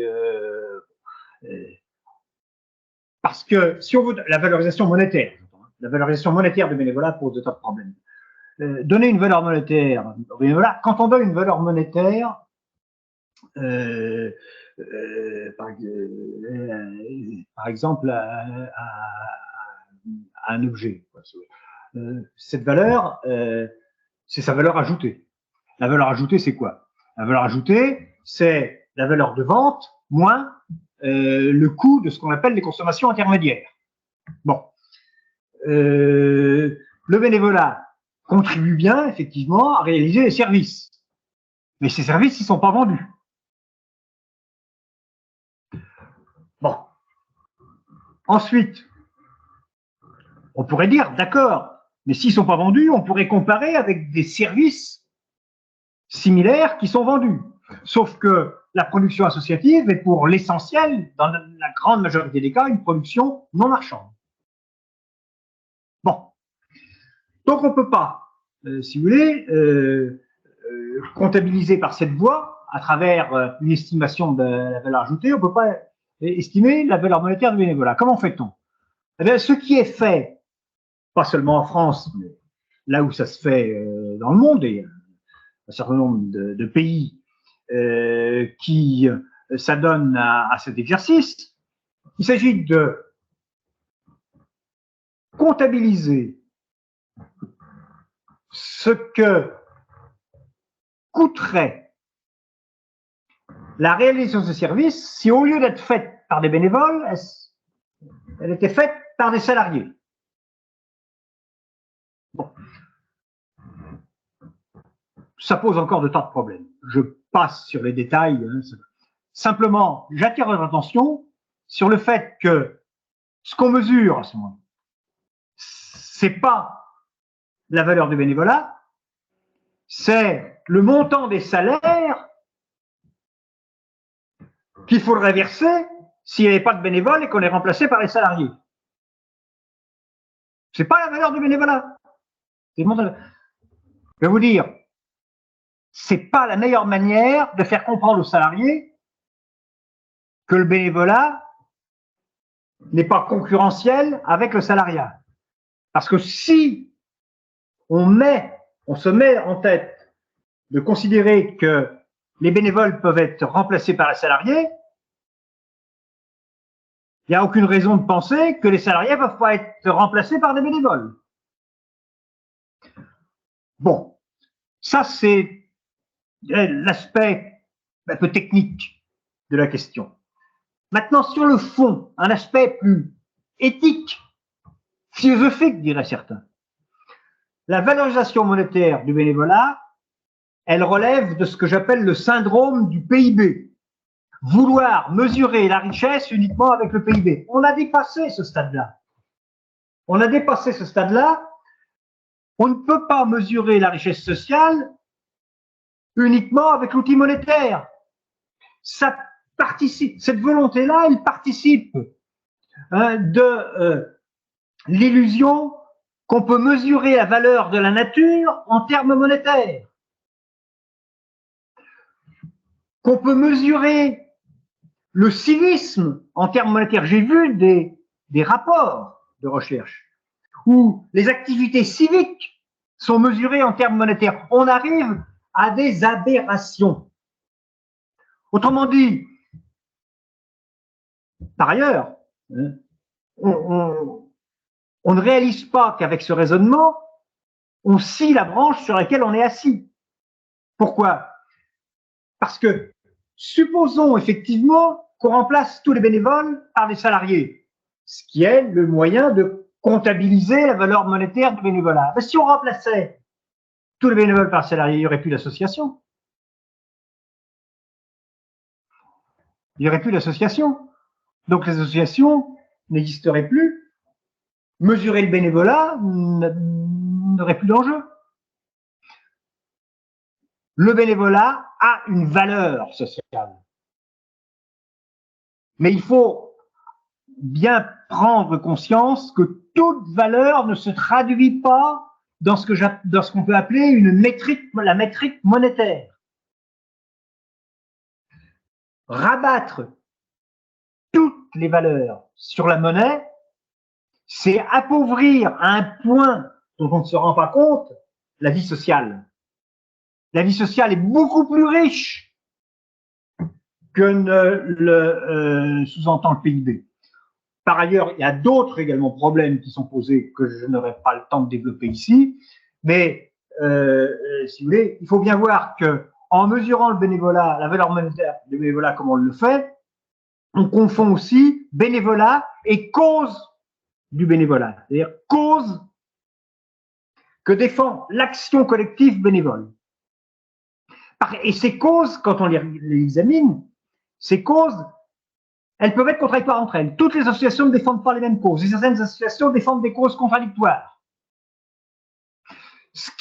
parce que si on veut la valorisation monétaire du bénévolat pose de tas de problèmes. Donner une valeur monétaire au bénévolat, quand on donne une valeur monétaire, par exemple, à un objet. Cette valeur, c'est sa valeur ajoutée. La valeur ajoutée, c'est quoi? La valeur ajoutée, c'est la valeur de vente moins le coût de ce qu'on appelle les consommations intermédiaires. Bon. Le bénévolat contribue bien, effectivement, à réaliser les services. Mais ces services, ils ne sont pas vendus. Bon. Ensuite, on pourrait dire, d'accord, mais s'ils ne sont pas vendus, on pourrait comparer avec des services similaires qui sont vendus. Sauf que la production associative est pour l'essentiel, dans la grande majorité des cas, une production non marchande. Bon. Donc on ne peut pas, si vous voulez, comptabiliser par cette voie, à travers une estimation de la valeur ajoutée, on ne peut pas estimer la valeur monétaire du bénévolat. Comment fait-on? Eh bien, ce qui est fait, pas seulement en France, mais là où ça se fait dans le monde, et un certain nombre de pays qui s'adonnent à cet exercice, il s'agit de comptabiliser ce que coûterait la réalisation de ce service si, au lieu d'être faite par des bénévoles, elle était faite par des salariés. Bon. Ça pose encore de tas de problèmes. Je passe sur les détails. Simplement, j'attire votre attention sur le fait que ce qu'on mesure à ce moment, c'est pas la valeur du bénévolat, c'est le montant des salaires qu'il faudrait verser s'il n'y avait pas de bénévoles et qu'on est remplacé par les salariés. C'est pas la valeur du bénévolat. Je vais vous dire, c'est pas la meilleure manière de faire comprendre aux salariés que le bénévolat n'est pas concurrentiel avec le salariat. Parce que si on se met en tête de considérer que les bénévoles peuvent être remplacés par les salariés, il n'y a aucune raison de penser que les salariés ne peuvent pas être remplacés par des bénévoles. Bon, ça c'est l'aspect un peu technique de la question. Maintenant, sur le fond, un aspect plus éthique, philosophique, diraient certains. La valorisation monétaire du bénévolat, elle relève de ce que j'appelle le syndrome du PIB. Vouloir mesurer la richesse uniquement avec le PIB. On a dépassé ce stade-là. On a dépassé ce stade-là. On ne peut pas mesurer la richesse sociale uniquement avec l'outil monétaire. Ça participe, cette volonté-là, elle participe hein, de l'illusion qu'on peut mesurer la valeur de la nature en termes monétaires, qu'on peut mesurer le civisme en termes monétaires. J'ai vu des rapports de recherche où les activités civiques sont mesurées en termes monétaires. On arrive à des aberrations. Autrement dit, par ailleurs, on ne réalise pas qu'avec ce raisonnement, on scie la branche sur laquelle on est assis. Pourquoi? Parce que supposons effectivement qu'on remplace tous les bénévoles par des salariés, ce qui est le moyen de comptabiliser la valeur monétaire du bénévolat. Mais si on remplaçait tous les bénévoles par salariés, il n'y aurait plus d'association. Il n'y aurait plus d'association. Donc les associations n'existeraient plus. Mesurer le bénévolat n'aurait plus d'enjeu. Le bénévolat a une valeur sociale. Mais il faut bien prendre conscience que toute valeur ne se traduit pas dans ce qu'on peut appeler la métrique monétaire. Rabattre toutes les valeurs sur la monnaie, c'est appauvrir à un point dont on ne se rend pas compte la vie sociale. La vie sociale est beaucoup plus riche que ne le sous-entend le PIB. Par ailleurs, il y a d'autres également problèmes qui sont posés que je n'aurai pas le temps de développer ici, mais si vous voulez, il faut bien voir que en mesurant le bénévolat, la valeur monétaire du bénévolat comme on le fait, on confond aussi bénévolat et cause du bénévolat, c'est-à-dire cause que défend l'action collective bénévole. Et ces causes, quand on les examine, ces causes, elles peuvent être contradictoires entre elles. Toutes les associations ne défendent pas les mêmes causes. Et certaines associations défendent des causes contradictoires. Ce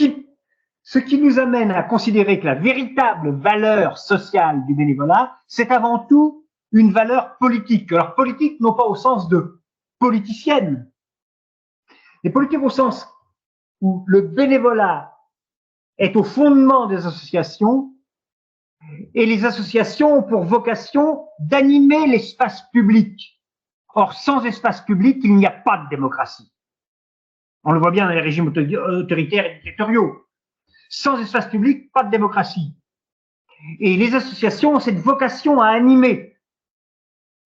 qui nous amène à considérer que la véritable valeur sociale du bénévolat, c'est avant tout une valeur politique. Alors politique, non pas au sens de politicienne, mais politique au sens où le bénévolat est au fondement des associations et les associations ont pour vocation d'animer l'espace public. Or, sans espace public, il n'y a pas de démocratie. On le voit bien dans les régimes autoritaires et dictatoriaux. Sans espace public, pas de démocratie. Et les associations ont cette vocation à animer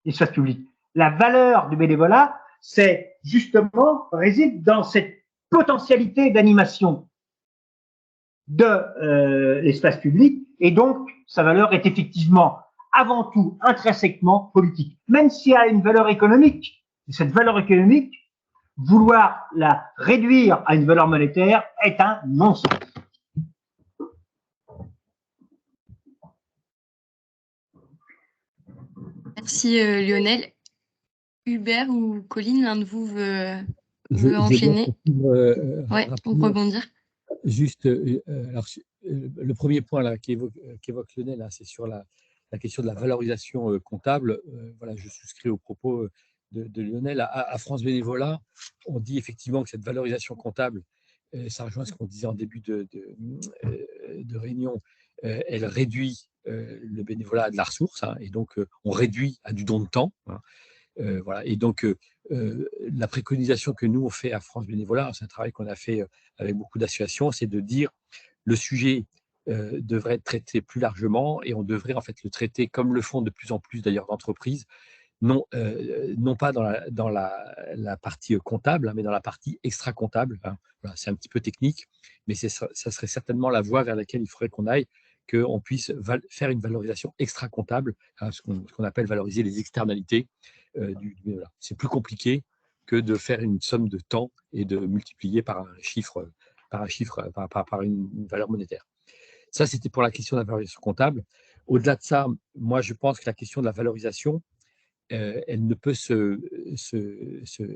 l'espace public. La valeur du bénévolat, c'est justement, réside dans cette potentialité d'animation de l'espace public, et donc sa valeur est effectivement avant tout intrinsèquement politique, même s'il y a une valeur économique. Et cette valeur économique, vouloir la réduire à une valeur monétaire est un non-sens.
Merci Lionel. Hubert ou Colline, l'un de vous veut enchaîner? Oui, pour rebondir.
Juste, alors, le premier point là qu'évoque Lionel, c'est sur la question de la valorisation comptable. Voilà, je souscris aux propos de Lionel. À France Bénévolat, on dit effectivement que cette valorisation comptable, ça rejoint ce qu'on disait en début de réunion, elle réduit le bénévolat à de la ressource, hein, et donc on réduit à du don de temps. Hein. Voilà. Et donc, la préconisation que nous, on fait à France Bénévolat, c'est un travail qu'on a fait avec beaucoup d'associations, c'est de dire le sujet devrait être traité plus largement et on devrait en fait le traiter comme le font de plus en plus d'ailleurs d'entreprises, non pas dans la partie comptable, hein, mais dans la partie extra-comptable. Hein. Voilà, c'est un petit peu technique, mais ça serait certainement la voie vers laquelle il faudrait qu'on aille, qu'on puisse faire une valorisation extra-comptable, hein, ce qu'on appelle valoriser les externalités. Voilà. C'est plus compliqué que de faire une somme de temps et de multiplier par une valeur monétaire. Ça, c'était pour la question de la valorisation comptable. Au-delà de ça, moi, je pense que la question de la valorisation, elle ne peut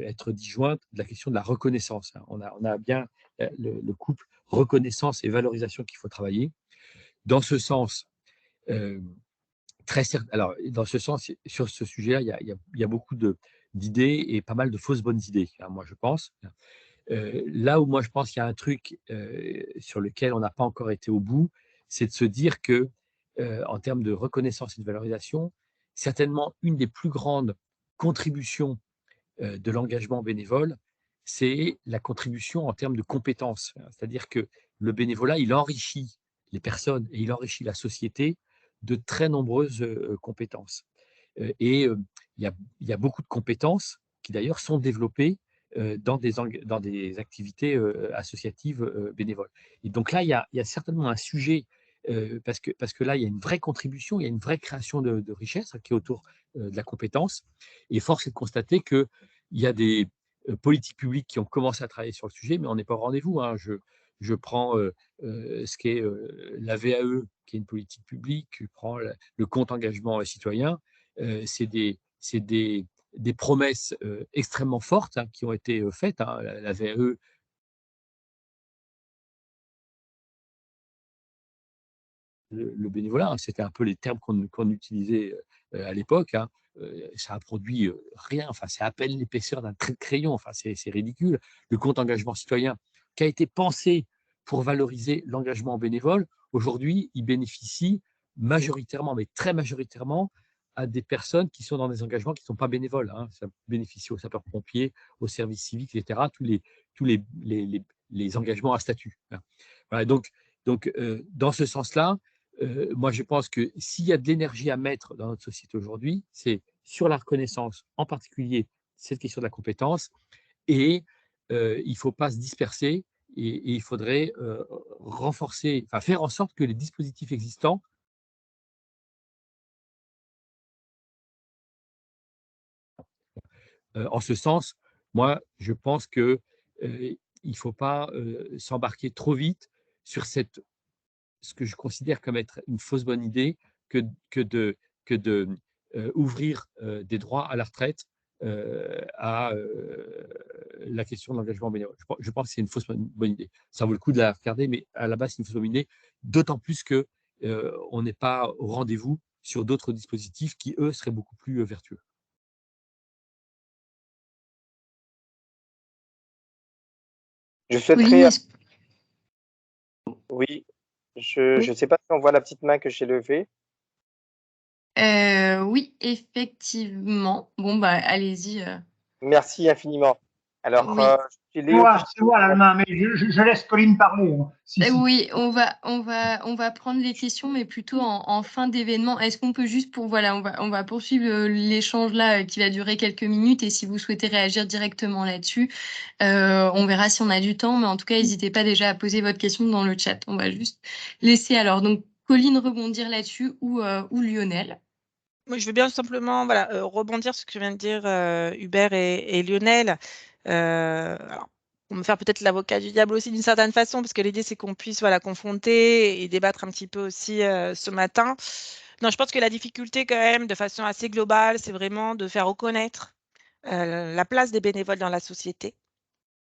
être disjointe de la question de la reconnaissance. Hein. On a bien le couple reconnaissance et valorisation qu'il faut travailler. Dans ce sens, alors, dans ce sens, sur ce sujet-là, il y a beaucoup d'idées et pas mal de fausses bonnes idées, hein, moi je pense. Là où moi je pense qu'il y a un truc sur lequel on n'a pas encore été au bout, c'est de se dire que en termes de reconnaissance et de valorisation, certainement une des plus grandes contributions de l'engagement bénévole, c'est la contribution en termes de compétences. C'est-à-dire que le bénévolat, il enrichit les personnes et il enrichit la société de très nombreuses compétences. Et il y a beaucoup de compétences qui d'ailleurs sont développées dans des activités associatives bénévoles. Et donc là, il y a certainement un sujet, parce que là, il y a une vraie contribution, il y a une vraie création de richesse qui est autour de la compétence. Et force est de constater qu'il y a des politiques publiques qui ont commencé à travailler sur le sujet, mais on n'est pas au rendez-vous, hein. Je prends ce qu'est la VAE, qui est une politique publique, je prends le compte engagement citoyen. C'est des promesses extrêmement fortes, hein, qui ont été faites, hein. La VAE, le bénévolat, hein, c'était un peu les termes qu'on utilisait à l'époque, hein. Ça a produit rien, enfin, c'est à peine l'épaisseur d'un trait de crayon, enfin, c'est ridicule. Le compte engagement citoyen, qui a été pensé pour valoriser l'engagement bénévole, aujourd'hui, il bénéficie majoritairement, mais très majoritairement, à des personnes qui sont dans des engagements qui ne sont pas bénévoles, hein. Ça bénéficie aux sapeurs-pompiers, aux services civiques, etc., tous les engagements à statut, hein. Voilà, donc dans ce sens-là, moi, je pense que s'il y a de l'énergie à mettre dans notre société aujourd'hui, c'est sur la reconnaissance, en particulier cette question de la compétence, et il ne faut pas se disperser, et il faudrait renforcer, enfin faire en sorte que les dispositifs existants, en ce sens, moi, je pense que il ne faut pas s'embarquer trop vite sur ce que je considère comme être une fausse bonne idée, que, que de, que de ouvrir des droits à la retraite à la question de l'engagement bénévole. Je pense que c'est une fausse bonne idée. Ça vaut le coup de la regarder, mais à la base, c'est une fausse bonne idée, d'autant plus que on n'est pas au rendez-vous sur d'autres dispositifs qui, eux, seraient beaucoup plus vertueux.
Je
Oui,
souhaiterais,
est-ce-
oui, je
oui.
ne sais pas si on voit la petite main que j'ai levée.
Oui, effectivement. Bon, bah, allez-y.
Merci infiniment. Alors,
Oui.
j'ai Léo qui...
C'est moi l'allemand, mais je laisse Colline parler, hein. Si.
Oui, on va prendre les questions, mais plutôt en fin d'événement. Est-ce qu'on peut juste voilà, on va poursuivre l'échange là qui va durer quelques minutes, et si vous souhaitez réagir directement là-dessus, on verra si on a du temps, mais en tout cas, n'hésitez pas déjà à poser votre question dans le chat. On va juste laisser alors donc Colline rebondir là-dessus, ou Lionel.
Moi, je veux bien simplement rebondir sur ce que vient de dire Hubert et Lionel. Alors, pour me faire peut-être l'avocat du diable aussi d'une certaine façon, parce que l'idée, c'est qu'on puisse confronter et débattre un petit peu aussi ce matin. Non, je pense que la difficulté, quand même, de façon assez globale, c'est vraiment de faire reconnaître la place des bénévoles dans la société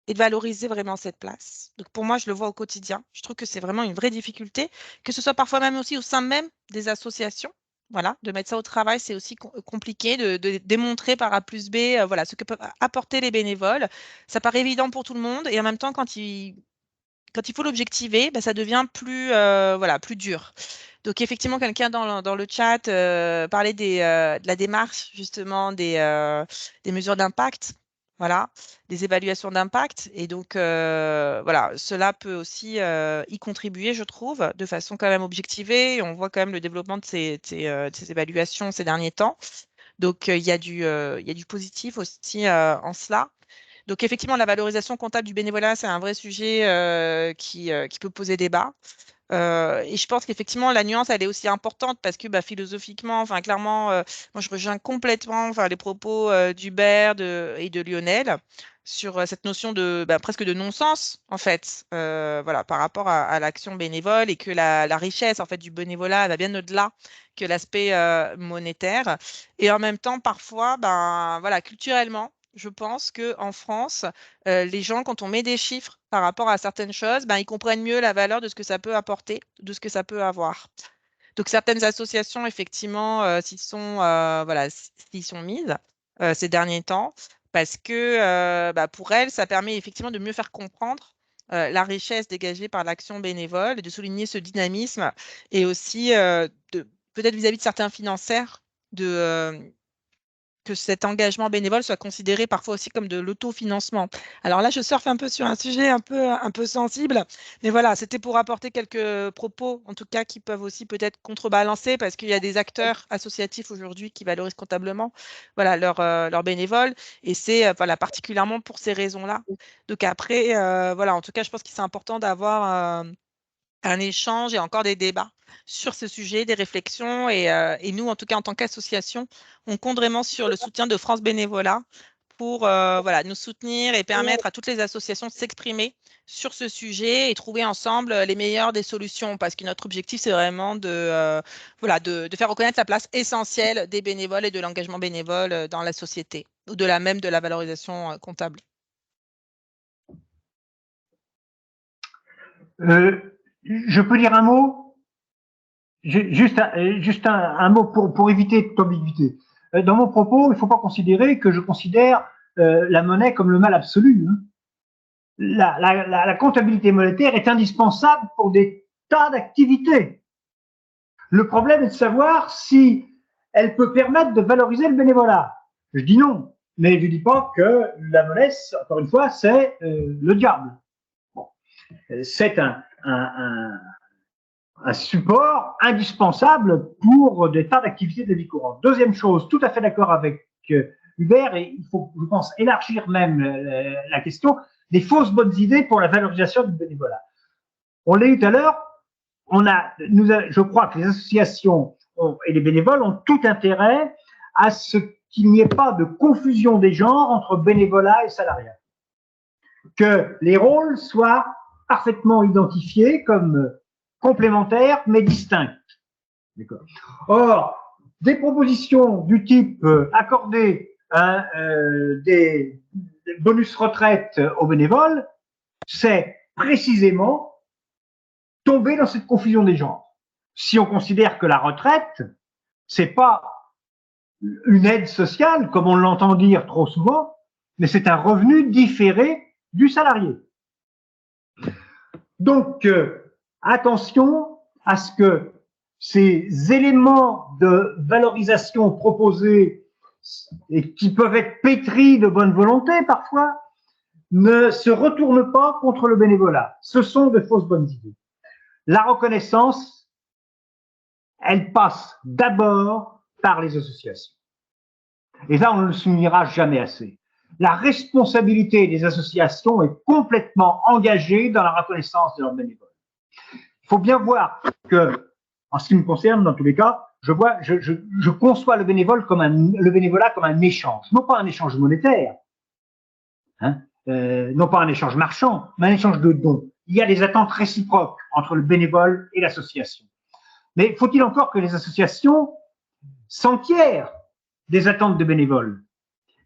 et de valoriser vraiment cette place. Donc, pour moi, je le vois au quotidien. Je trouve que c'est vraiment une vraie difficulté, que ce soit parfois même aussi au sein même des associations. Voilà, de mettre ça au travail, c'est aussi compliqué de démontrer par A plus B voilà, ce que peuvent apporter les bénévoles. Ça paraît évident pour tout le monde, et en même temps, quand il faut l'objectiver, ça devient plus dur. Donc effectivement, quelqu'un dans le chat parlait de la démarche, justement, des mesures d'impact, voilà, des évaluations d'impact. Et donc, voilà, cela peut aussi y contribuer, je trouve, de façon quand même objectivée. Et on voit quand même le développement de ces évaluations ces derniers temps. Donc, il y a du positif aussi en cela. Donc, effectivement, la valorisation comptable du bénévolat, c'est un vrai sujet qui peut poser débat. Et je pense qu'effectivement, la nuance, elle est aussi importante parce que philosophiquement, clairement, moi, je rejoins complètement les propos d'Hubert et de Lionel sur cette notion de presque de non-sens, en fait, voilà, par rapport à l'action bénévole, et que la richesse, en fait, du bénévolat, elle va bien au-delà que l'aspect monétaire. Et en même temps, parfois, voilà, culturellement, je pense qu'en France, les gens, quand on met des chiffres par rapport à certaines choses, ils comprennent mieux la valeur de ce que ça peut apporter, de ce que ça peut avoir. Donc, certaines associations, effectivement, s'y sont mises, ces derniers temps, parce que pour elle, ça permet effectivement de mieux faire comprendre la richesse dégagée par l'action bénévole et de souligner ce dynamisme et aussi peut-être vis-à-vis de certains financiers que cet engagement bénévole soit considéré parfois aussi comme de l'autofinancement. Alors là, je surfe un peu sur un sujet un peu sensible, mais voilà, c'était pour apporter quelques propos, en tout cas, qui peuvent aussi peut-être contrebalancer, parce qu'il y a des acteurs associatifs aujourd'hui qui valorisent comptablement voilà, leurs bénévoles, et c'est voilà, particulièrement pour ces raisons-là. Donc après, voilà, en tout cas, je pense qu'il c'est important d'avoir un échange et encore des débats sur ce sujet, des réflexions. Et nous, en tout cas, en tant qu'association, on compte vraiment sur le soutien de France Bénévolat pour voilà, nous soutenir et permettre à toutes les associations de s'exprimer sur ce sujet et trouver ensemble les meilleures des solutions. Parce que notre objectif, c'est vraiment voilà, de faire reconnaître la place essentielle des bénévoles et de l'engagement bénévole dans la société, au-delà même de la valorisation comptable.
Je peux dire un mot? Juste un mot pour éviter toute ambiguïté. Dans mon propos, il ne faut pas considérer que je considère la monnaie comme le mal absolu. Hein. La comptabilité monétaire est indispensable pour des tas d'activités. Le problème est de savoir si elle peut permettre de valoriser le bénévolat. Je dis non, mais je ne dis pas que la monnaie, encore une fois, c'est le diable. Bon. C'est un support indispensable pour des tas d'activités de la vie courante. Deuxième chose, tout à fait d'accord avec Hubert, et il faut, je pense, élargir même la question, des fausses bonnes idées pour la valorisation du bénévolat. On l'a eu tout à l'heure, je crois que les associations et les bénévoles ont tout intérêt à ce qu'il n'y ait pas de confusion des genres entre bénévolat et salariat. Que les rôles soient parfaitement identifiés comme complémentaires mais distinctes. Or, des propositions du type accorder des bonus retraite aux bénévoles, c'est précisément tomber dans cette confusion des genres. Si on considère que la retraite, c'est pas une aide sociale, comme on l'entend dire trop souvent, mais c'est un revenu différé du salarié. Donc, attention à ce que ces éléments de valorisation proposés et qui peuvent être pétris de bonne volonté parfois, ne se retournent pas contre le bénévolat. Ce sont de fausses bonnes idées. La reconnaissance, elle passe d'abord par les associations. Et là, on ne le soulignera jamais assez. La responsabilité des associations est complètement engagée dans la reconnaissance de leurs bénévoles. Il faut bien voir que, en ce qui me concerne, dans tous les cas, je conçois le bénévolat comme un échange, non pas un échange monétaire, hein, non pas un échange marchand, mais un échange de dons. Il y a des attentes réciproques entre le bénévole et l'association. Mais faut-il encore que les associations s'enquièrent des attentes de bénévoles,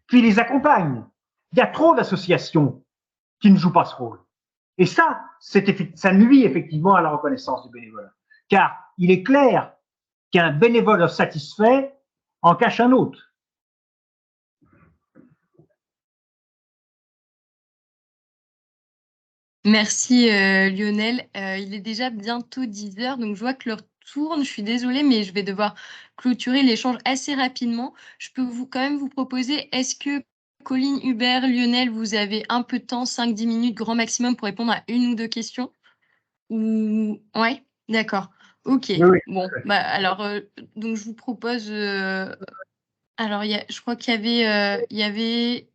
puis les accompagnent? Il y a trop d'associations qui ne jouent pas ce rôle. Et ça nuit effectivement à la reconnaissance du bénévolat. Car il est clair qu'un bénévole satisfait en cache un autre.
Merci Lionel. Il est déjà bientôt 10 heures, donc je vois que l'heure tourne. Je suis désolée, mais je vais devoir clôturer l'échange assez rapidement. Je peux quand même vous proposer, est-ce que Colline, Hubert, Lionel, vous avez un peu de temps, 5-10 minutes grand maximum pour répondre à une ou deux questions? Ou ouais, d'accord. Ok.
Oui.
Bon, bah alors donc je vous propose. Alors je crois qu'il y avait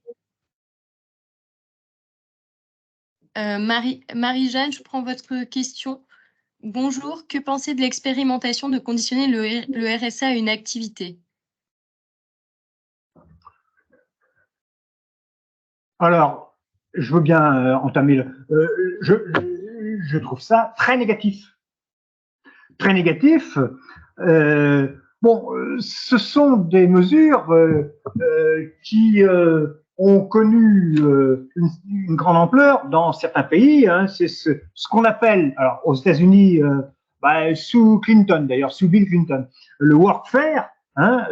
Marie-Jeanne, je prends votre question. Bonjour, que pensez de l'expérimentation de conditionner le RSA à une activité?
Alors, je veux bien entamer je trouve ça très négatif. Très négatif. Ce sont des mesures qui ont connu une grande ampleur dans certains pays. Hein. C'est ce qu'on appelle, alors aux États-Unis, sous Clinton d'ailleurs, sous Bill Clinton, le workfare, hein,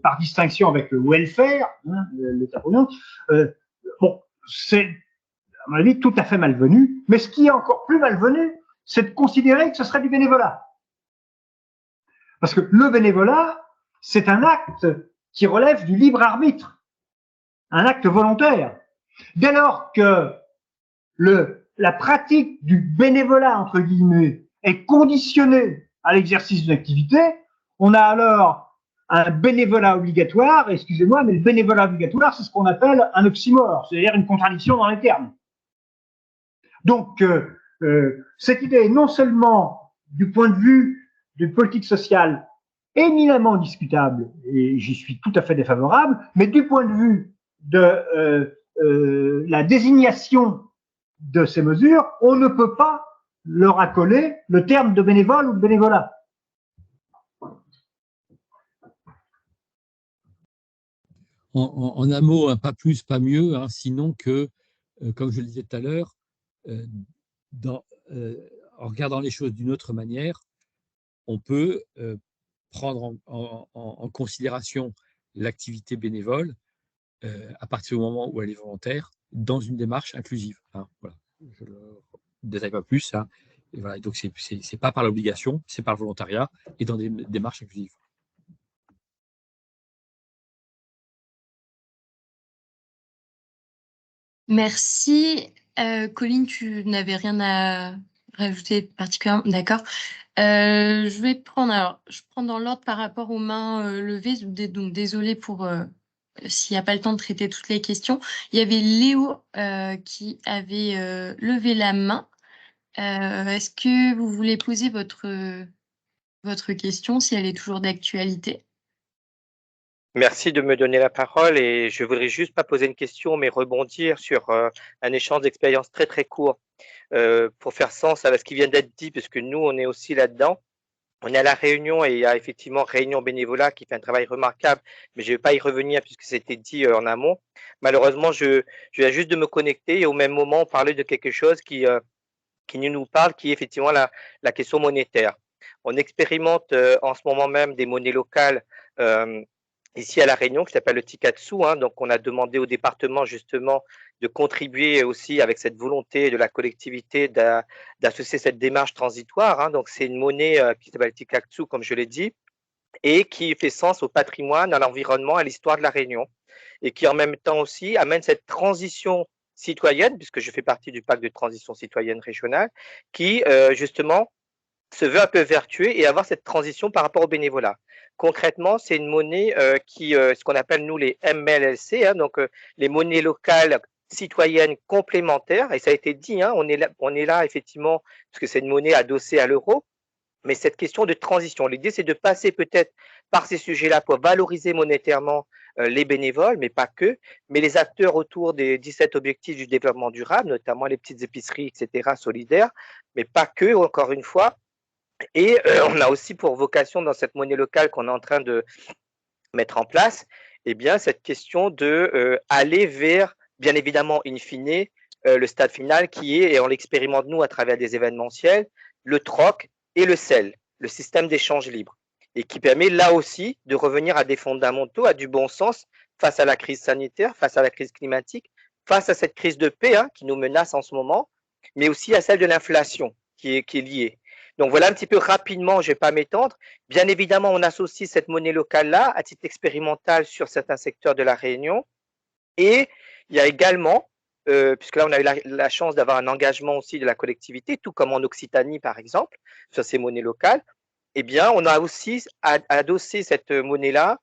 par distinction avec le welfare, hein, l'État-providence. Bon, c'est, à mon avis, tout à fait malvenu. Mais ce qui est encore plus malvenu, c'est de considérer que ce serait du bénévolat. Parce que le bénévolat, c'est un acte qui relève du libre arbitre, un acte volontaire. Dès lors que la pratique du bénévolat, entre guillemets, est conditionnée à l'exercice d'une activité, on a alors un bénévolat obligatoire, excusez-moi, mais le bénévolat obligatoire, c'est ce qu'on appelle un oxymore, c'est-à-dire une contradiction dans les termes. Donc, cette idée, non seulement du point de vue de politique sociale éminemment discutable, et j'y suis tout à fait défavorable, mais du point de vue de la désignation de ces mesures, on ne peut pas leur accoler le terme de bénévole ou de bénévolat.
En un mot, hein, pas plus, pas mieux, hein, sinon que, comme je le disais tout à l'heure, en regardant les choses d'une autre manière, on peut prendre en considération l'activité bénévole à partir du moment où elle est volontaire dans une démarche inclusive. Hein, voilà. Je ne détaille pas plus. Hein, et voilà. Donc, ce n'est pas par l'obligation, c'est par le volontariat et dans des démarches inclusives.
Merci. Colline, tu n'avais rien à rajouter particulièrement. D'accord. Je vais prendre, alors, je prends dans l'ordre par rapport aux mains levées. Donc, désolée pour s'il n'y a pas le temps de traiter toutes les questions. Il y avait Léo qui avait levé la main. Est-ce que vous voulez poser votre question, si elle est toujours d'actualité?
Merci de me donner la parole et je voudrais juste pas poser une question, mais rebondir sur un échange d'expérience très très court pour faire sens à ce qui vient d'être dit, parce que nous, on est aussi là-dedans. On est à La Réunion et il y a effectivement Réunion Bénévolat qui fait un travail remarquable, mais je ne vais pas y revenir puisque c'était dit en amont. Malheureusement, je viens juste de me connecter et au même moment, on parlait de quelque chose qui nous parle, qui est effectivement la question monétaire. On expérimente en ce moment même des monnaies locales ici à La Réunion qui s'appelle le Tikatsu. Hein, donc, on a demandé au département justement de contribuer aussi avec cette volonté de la collectivité d'associer cette démarche transitoire. Hein, donc, c'est une monnaie qui s'appelle Tikatsu, comme je l'ai dit, et qui fait sens au patrimoine, à l'environnement, à l'histoire de La Réunion, et qui en même temps aussi amène cette transition citoyenne, puisque je fais partie du pacte de transition citoyenne régionale, qui justement se veut un peu vertueux et avoir cette transition par rapport au bénévolat. Concrètement, c'est une monnaie ce qu'on appelle nous les MLLC, hein, donc les monnaies locales citoyennes complémentaires, et ça a été dit, hein, on est là effectivement, parce que c'est une monnaie adossée à l'euro, mais cette question de transition, l'idée c'est de passer peut-être par ces sujets-là pour valoriser monétairement les bénévoles, mais pas que, mais les acteurs autour des 17 objectifs du développement durable, notamment les petites épiceries, etc., solidaires, mais pas que, encore une fois. Et on a aussi pour vocation dans cette monnaie locale qu'on est en train de mettre en place, eh bien, cette question de aller vers, bien évidemment, in fine, le stade final qui est, et on l'expérimente nous à travers des événementiels, le troc et le sel, le système d'échange libre, et qui permet là aussi de revenir à des fondamentaux, à du bon sens face à la crise sanitaire, face à la crise climatique, face à cette crise de paix hein, qui nous menace en ce moment, mais aussi à celle de l'inflation qui est liée. Donc voilà un petit peu rapidement, je ne vais pas m'étendre. Bien évidemment, on associe cette monnaie locale-là à titre expérimental sur certains secteurs de la Réunion. Et il y a également, puisque là on a eu la chance d'avoir un engagement aussi de la collectivité, tout comme en Occitanie par exemple, sur ces monnaies locales, eh bien on a aussi adossé cette monnaie-là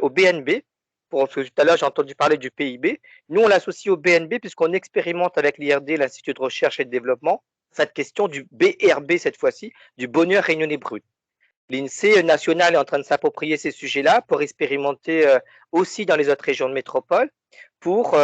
au BNB. Parce que tout à l'heure j'ai entendu parler du PIB. Nous on l'associe au BNB puisqu'on expérimente avec l'IRD, l'Institut de recherche et de développement, cette question du BRB cette fois-ci, du bonheur réunionnais brut. L'INSEE national est en train de s'approprier ces sujets-là pour expérimenter aussi dans les autres régions de métropole pour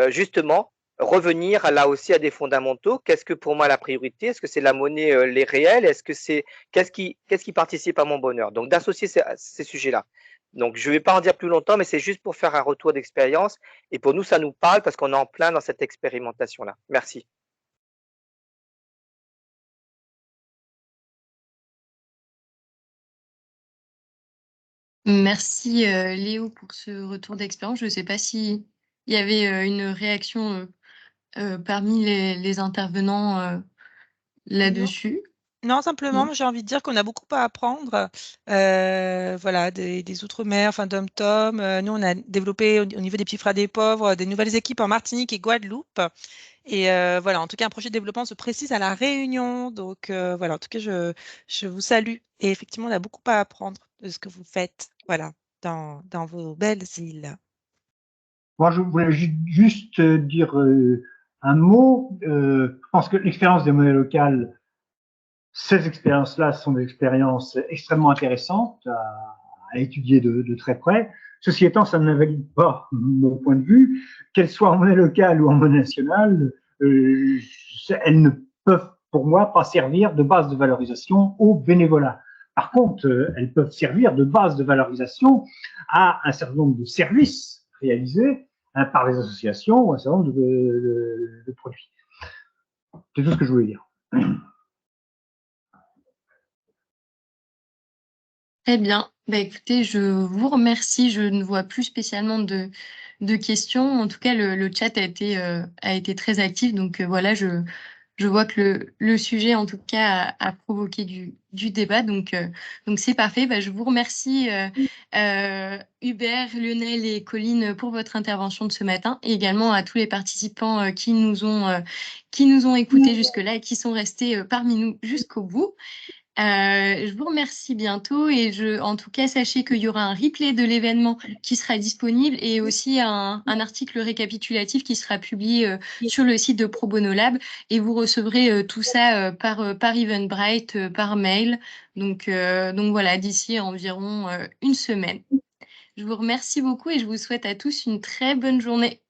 justement revenir là aussi à des fondamentaux. Qu'est-ce que pour moi la priorité? Est-ce que c'est la monnaie, les réels? Est-ce que c'est qu'est-ce qui participe à mon bonheur? Donc d'associer ces sujets-là. Donc je ne vais pas en dire plus longtemps, mais c'est juste pour faire un retour d'expérience. Et pour nous, ça nous parle parce qu'on est en plein dans cette expérimentation-là. Merci.
Merci Léo pour ce retour d'expérience. Je ne sais pas s'il y avait une réaction parmi les intervenants là-dessus.
Non, simplement, j'ai envie de dire qu'on a beaucoup à apprendre, voilà, des Outre-mer, enfin d'Om-Tom. Nous, on a développé au niveau des petits frères des pauvres des nouvelles équipes en Martinique et Guadeloupe. Et voilà, en tout cas, un projet de développement se précise à La Réunion. Donc voilà, en tout cas, je vous salue. Et effectivement, on a beaucoup à apprendre de ce que vous faites, voilà, dans vos belles îles.
Moi, je voulais juste dire un mot. Je pense que l'expérience des monnaies locales, ces expériences-là sont des expériences extrêmement intéressantes à étudier de très près. Ceci étant, ça n'invalide pas mon point de vue. Qu'elles soient en monnaie locale ou en monnaie nationale, elles ne peuvent, pour moi, pas servir de base de valorisation au bénévolat. Par contre, elles peuvent servir de base de valorisation à un certain nombre de services réalisés par les associations ou un certain nombre de produits. C'est tout ce que je voulais dire.
Très bien. Bah, écoutez, je vous remercie. Je ne vois plus spécialement de questions. En tout cas, le chat a été très actif. Donc voilà, je vois que le sujet, en tout cas, a provoqué du débat. Donc c'est parfait. Bah, je vous remercie, Hubert, Lionel et Colline, pour votre intervention de ce matin, et également à tous les participants qui nous ont écoutés jusque-là et qui sont restés parmi nous jusqu'au bout. Je vous remercie bientôt et en tout cas, sachez qu'il y aura un replay de l'événement qui sera disponible et aussi un article récapitulatif qui sera publié sur le site de Pro Bono Lab, et vous recevrez tout ça par Eventbrite, par mail. Donc voilà, d'ici environ une semaine. Je vous remercie beaucoup et je vous souhaite à tous une très bonne journée.